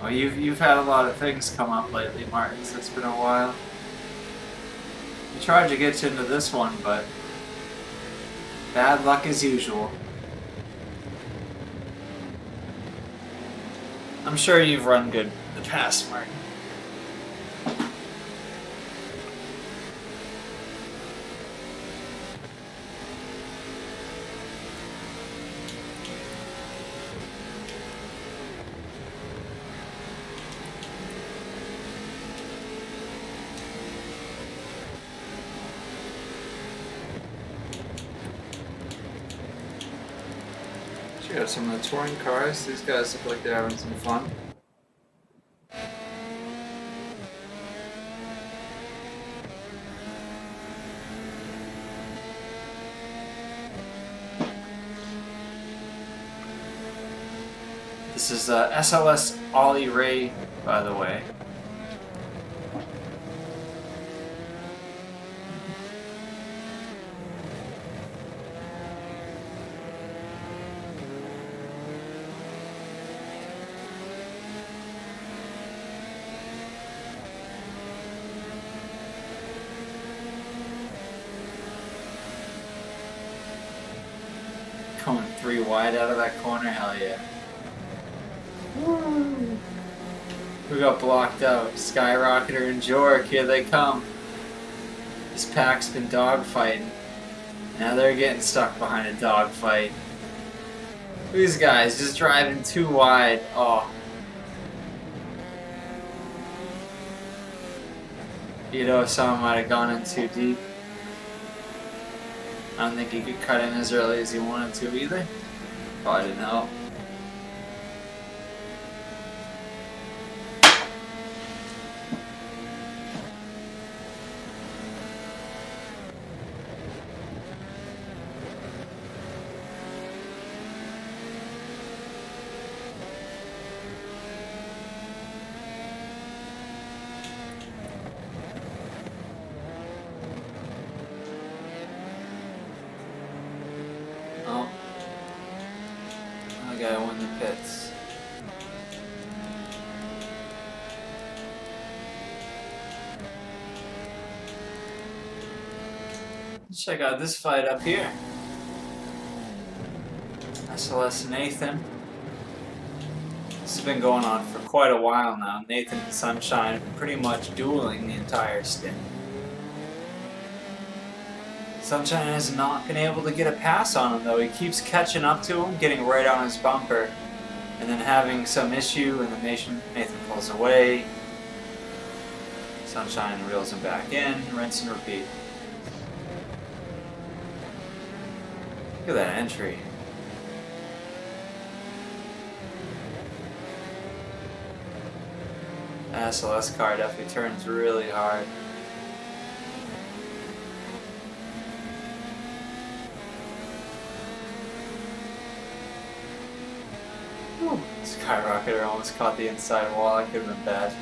Well, you've had a lot of things come up lately, Martin, so it's been a while. We tried to get you into this one, but bad luck as usual. I'm sure you've run good in the past, Martin. Check out some of the touring cars. These guys look like they're having some fun. This is SLS Ollie Ray, by the way. Going 3 wide out of that corner, hell yeah. Woo. We got blocked out. Skyrocketer and Jork, here they come. This pack's been dogfighting. Now they're getting stuck behind a dogfight. These guys just driving too wide. Oh. You know, someone might have gone in too deep. I don't think he could cut in as early as he wanted to either. Probably didn't help. Guy won the pits. Let's check out this fight up here. SLS Nathan. This has been going on for quite a while now. Nathan and Sunshine have been pretty much dueling the entire stint. Sunshine has not been able to get a pass on him though. He keeps catching up to him, getting right on his bumper, and then having some issue, and then Nathan pulls away. Sunshine reels him back in, rinse and repeat. Look at that entry. That SLS car definitely turns really hard. Skyrocketer almost caught the inside wall. That could have been bad.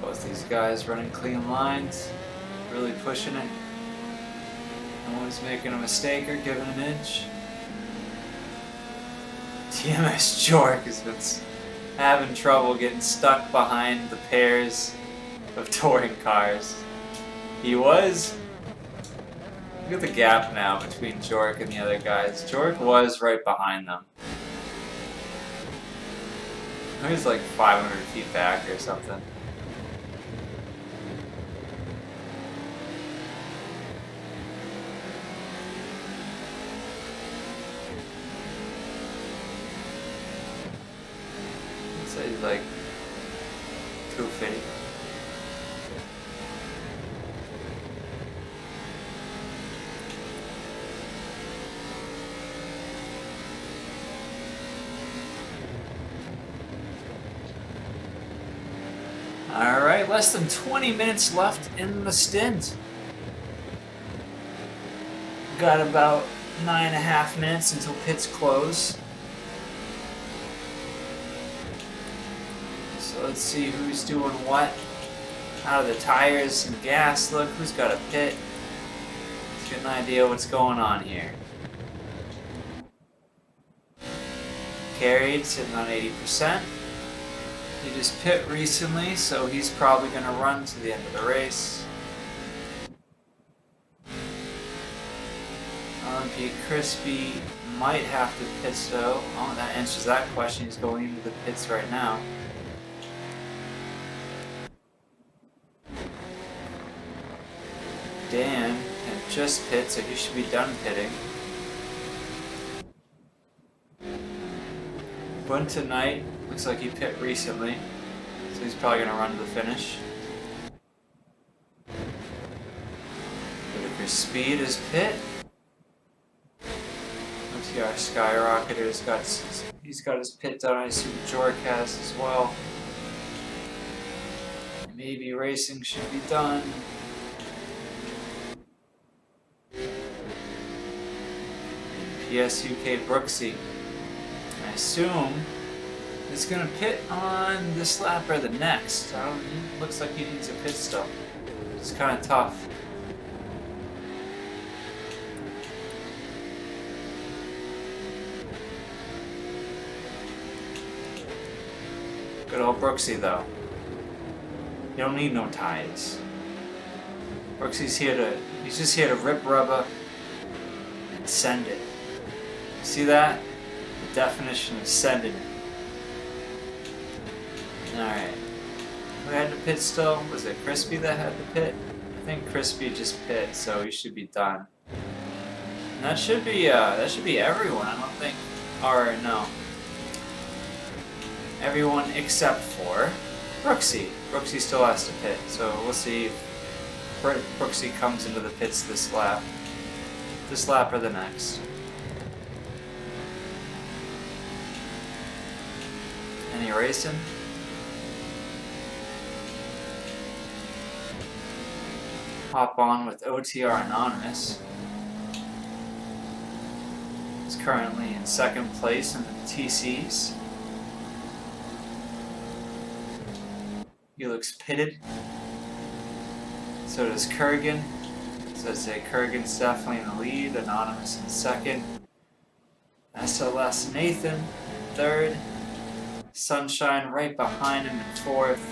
Both these guys running clean lines, really pushing it. No one's making a mistake or giving an inch. TMS Jork has been having trouble getting stuck behind the pairs of touring cars. He was... Look at the gap now between Jork and the other guys. Jork was right behind them. He was like 500 feet back or something. So he's like 250. Alright, less than 20 minutes left in the stint. Got about 9.5 minutes until pits close. So let's see who's doing what. How do the tires and gas look? Who's got a pit? Let's get an idea what's going on here. Carried, sitting on 80%. He just pit recently, so he's probably going to run to the end of the race. Olympic Crispy might have to pit though. Oh, that answers that question. He's going into the pits right now. Dan had just pit, so he should be done pitting. But tonight, looks like he pit recently, so he's probably going to run to the finish. Ludicrous Speed is pit. OTR Skyrocketer's he's got his pit done. I assume Jork has as well. Maybe Racing should be done. PS UK Brooksy, I assume, is going to pit on this lap or the next. He looks like he needs a pit stop. It's kind of tough. Good old Brooksy though. You don't need no ties. Brooksy's he's just here to rip rubber and send it. See that? The definition of sending it. Alright. Who had to pit still? Was it Crispy that had to pit? I think Crispy just pit, so he should be done. And that should be everyone, I don't think. Or no. Everyone except for Brooksy. Brooksy still has to pit, so we'll see if Brooksy comes into the pits this lap. This lap or the next. Any racing? Hop on with OTR Anonymous. He's currently in second place in the TCs. He looks pitted. So does Kurgan. So I'd say Kurgan's definitely in the lead. Anonymous in second. SLS Nathan in third. Sunshine right behind him in fourth.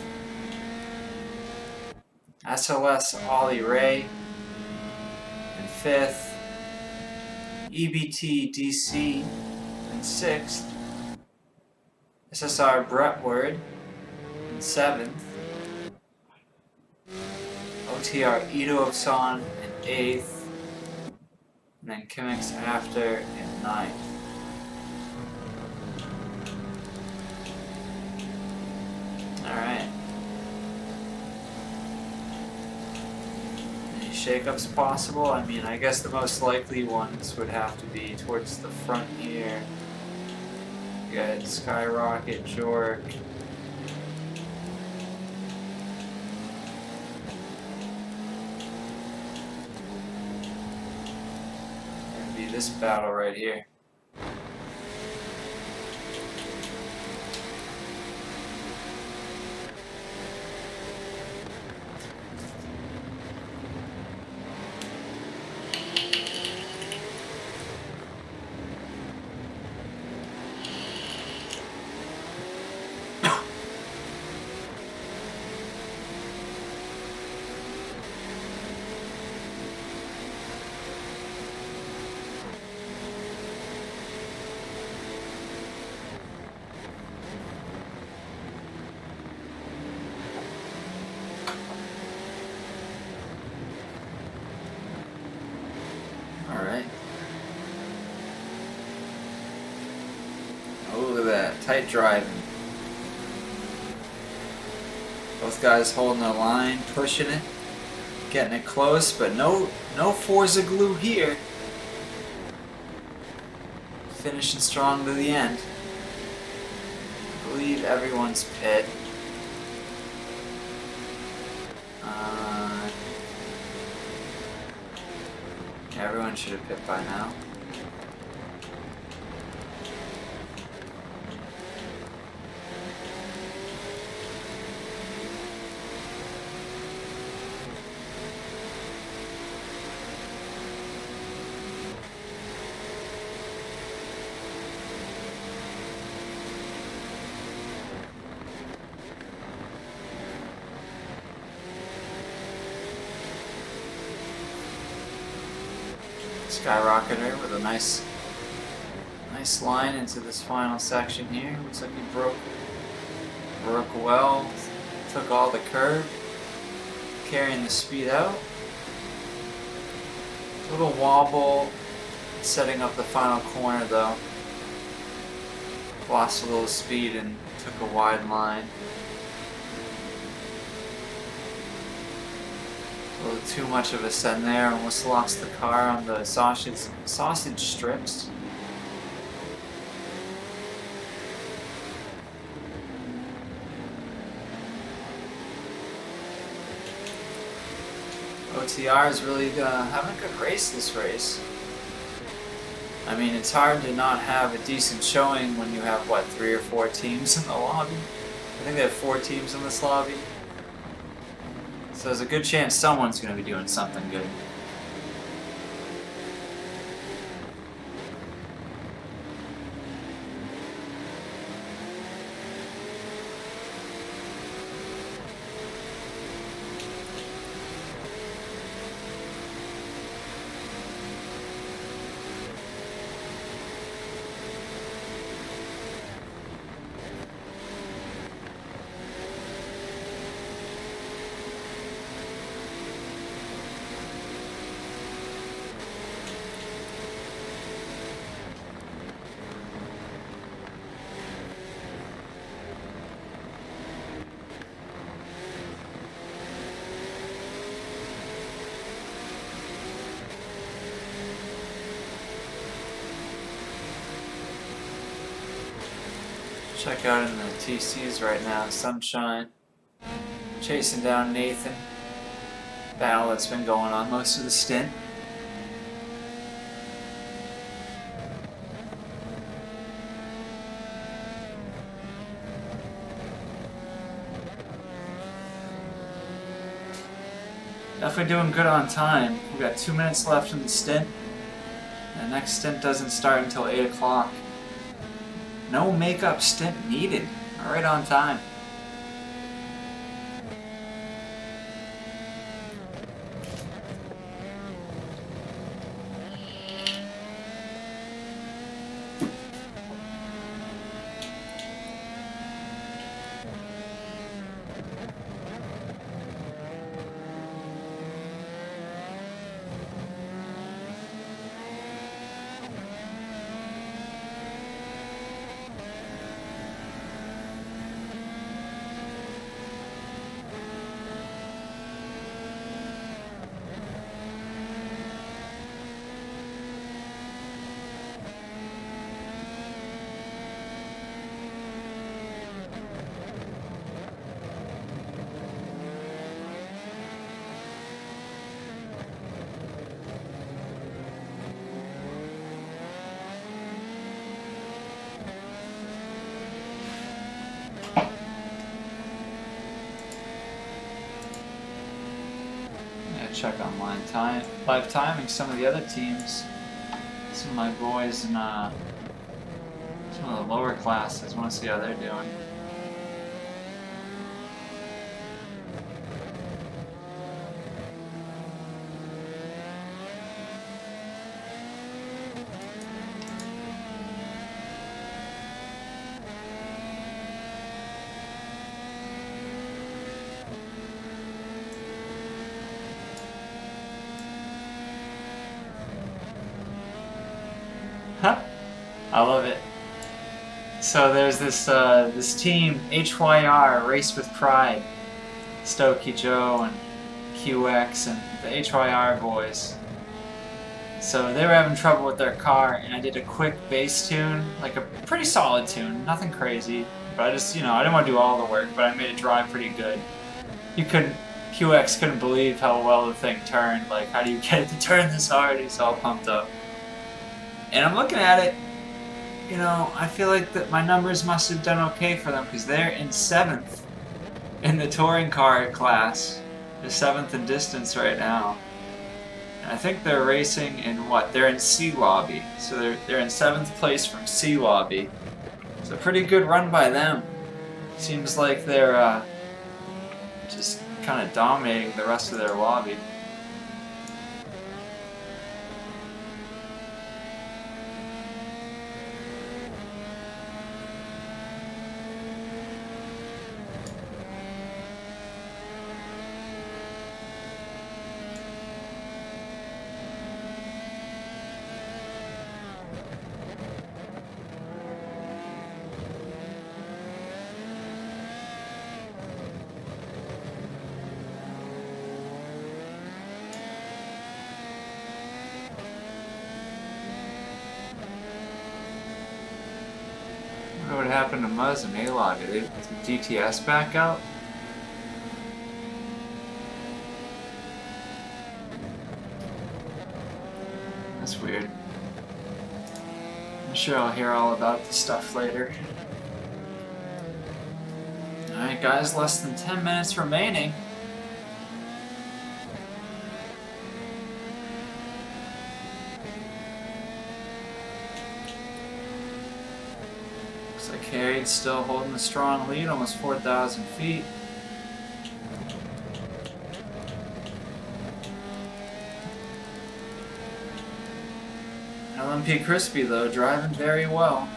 SOS Ollie Ray in fifth. EBT DC in sixth. SSR Brentwood in seventh. OTR Ito Osan in eighth. And then Kimmix after in ninth. Alright. Any shakeups possible? I mean, I guess the most likely ones would have to be towards the front here. You got Skyrocket, Jork. Gonna be this battle right here. tight driving. Both guys holding the line, pushing it, getting it close, but no Forza glue here. Finishing strong to the end. I believe everyone's pit. Everyone should have pit by now. Skyrocketer with a nice line into this final section here. Looks like he broke well, took all the curb, carrying the speed out. Little wobble setting up the final corner though. Lost a little speed and took a wide line. A little too much of a send there, almost lost the car on the sausage strips. OTR is really having a good race this race. I mean, it's hard to not have a decent showing when you have, what, 3 or 4 teams in the lobby? I think they have 4 teams in this lobby. So there's a good chance someone's going to be doing something good. Check out in the TCs right now, Sunshine chasing down Nathan. Battle that's been going on most of the stint. Definitely doing good on time. We've got 2 minutes left in the stint. The next stint doesn't start until 8 o'clock. No makeup stint needed. Right on time. Check on live timing some of the other teams. Some of my boys in some of the lower classes. Want to see how they're doing. Huh? I love it. So there's this team, HYR, Race with Pride, Stokey Joe and QX and the HYR boys. So they were having trouble with their car, and I did a quick bass tune, like a pretty solid tune, nothing crazy. But I just, I didn't want to do all the work, but I made it drive pretty good. QX couldn't believe how well the thing turned. Like, how do you get it to turn this hard? He's all pumped up. And I'm looking at it, I feel like that my numbers must have done okay for them, because they're in 7th in the touring car class. They're 7th in distance right now. And I think they're racing in what? They're in C Lobby. So they're in 7th place from C Lobby. So pretty good run by them. Seems like they're just kind of dominating the rest of their lobby. What happened to Muzz and A-Log? Did DTS back out? That's weird. I'm sure I'll hear all about the stuff later. Alright guys, less than 10 minutes remaining. Carried still holding a strong lead, almost 4,000 feet. LMP Crispy though, driving very well.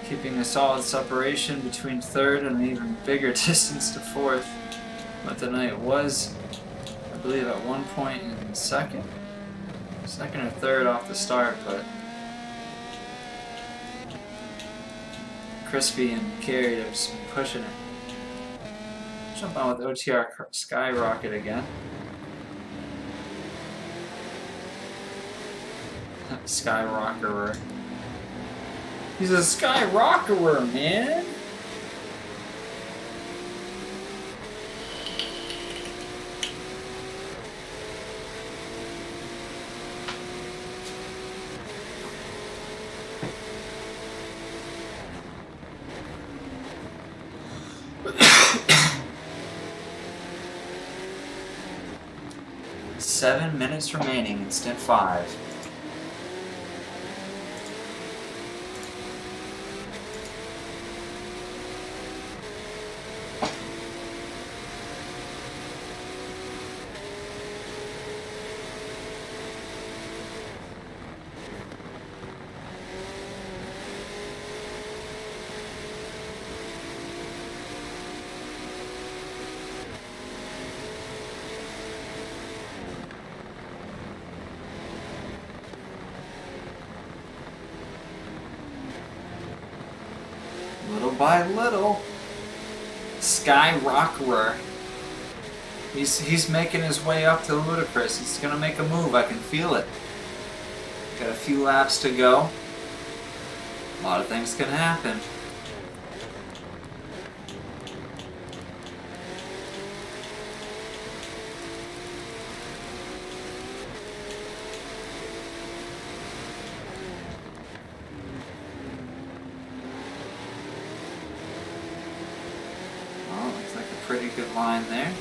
Keeping a solid separation between 3rd and an even bigger distance to 4th. But tonight was, I believe, at one point in 2nd or 3rd off the start, but Crispy and Carried have just been pushing it. Jump on with OTR Skyrocket again. Skyrockerer. He's a skyrockerer, man! Seven minutes remaining in Stint 5. Little by little, Skyrockerer. He's making his way up to Ludicrous. He's gonna make a move. I can feel it. Got a few laps to go. A lot of things can happen. Pretty good line there.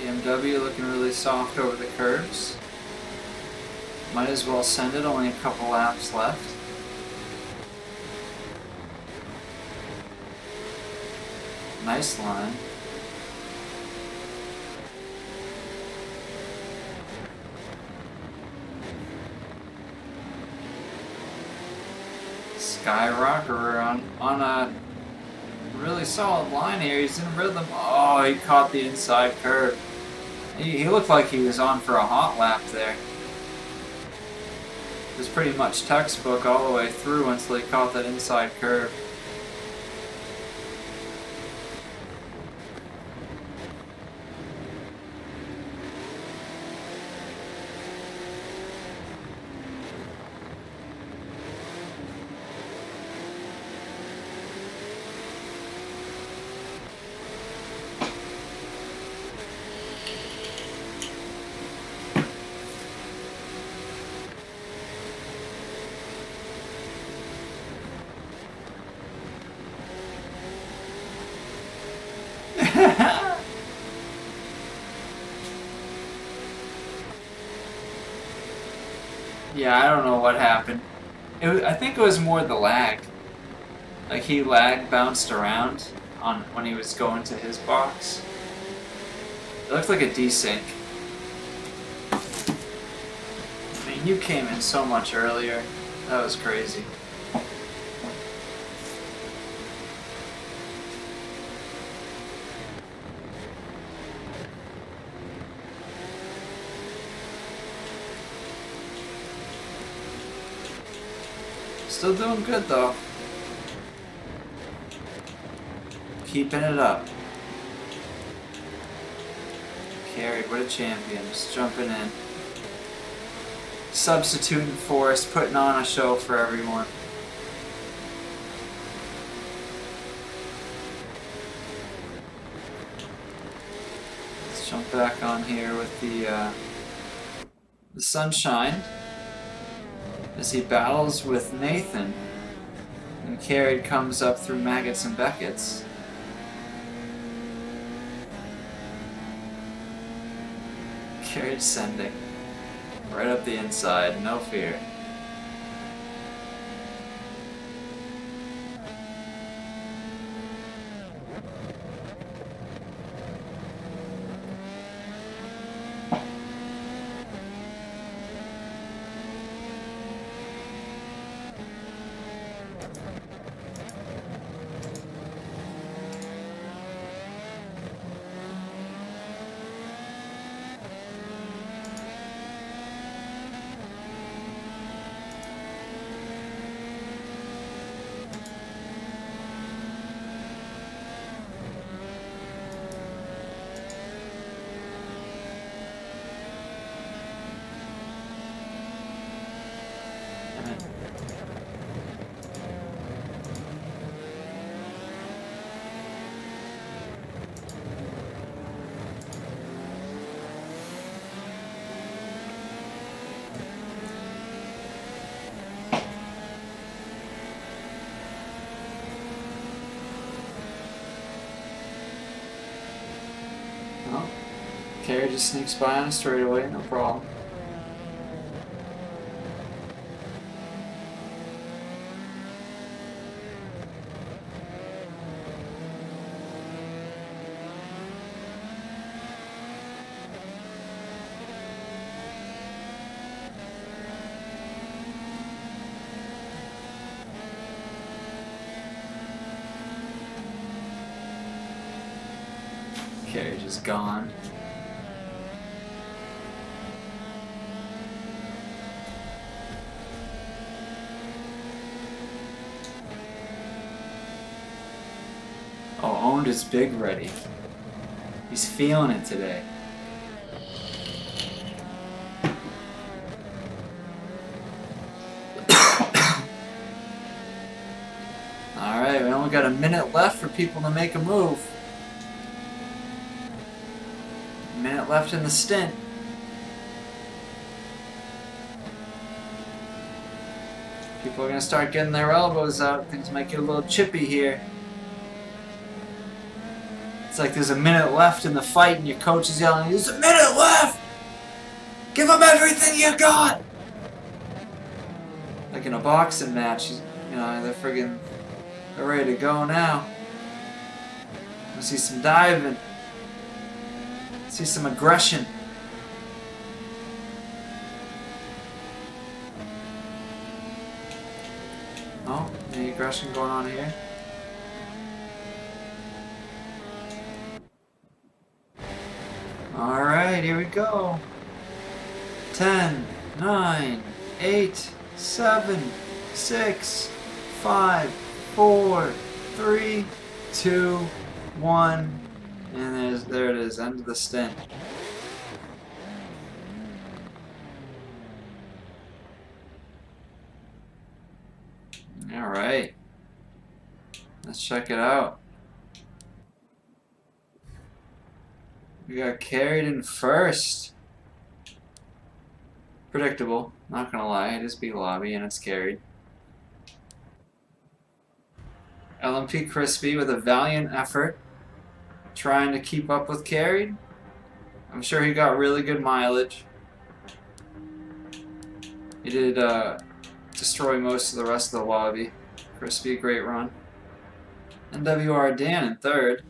BMW looking really soft over the curves. Might as well send it, only a couple laps left. Nice line. Skyrockerer on a really solid line here. He's in rhythm. Oh, he caught the inside curve. He looked like he was on for a hot lap there. It was pretty much textbook all the way through until he caught that inside curve. Yeah, I don't know what happened. I think it was more the lag. Like he bounced around on when he was going to his box. It looked like a desync. I mean, you came in so much earlier. That was crazy. Still doing good though. Keeping it up. Carried, what a champion. Just jumping in. Substituting for us, putting on a show for everyone. Let's jump back on here with the Sunshine as he battles with Nathan. And Carried comes up through Maggots and Beckett's. Carried sending. Right up the inside, no fear. Well, Carried just sneaks by on a straightaway, no problem. Carriage is gone. Oh, Owned is big ready. He's feeling it today. Alright, we only got a minute left for people to make a move. Minute left in the stint. People are going to start getting their elbows out. Things might get a little chippy here. It's like there's a minute left in the fight and your coach is yelling, "There's a minute left! Give them everything you got!" Like in a boxing match, you know, they're ready to go now. I see some diving. See some aggression. Oh, any aggression going on here? Alright, here we go. 10, 9, 8, 7, 6, 5, 4, 3, 2, 1, and there it is, end of the stint. Alright, let's check it out. We got carried in first. Predictable, not gonna lie, it is B lobby and it's carried. LMP Crispy with a valiant effort, trying to keep up with carried. I'm sure he got really good mileage. He did destroy most of the rest of the lobby. Crispy, great run. NWR Dan in third.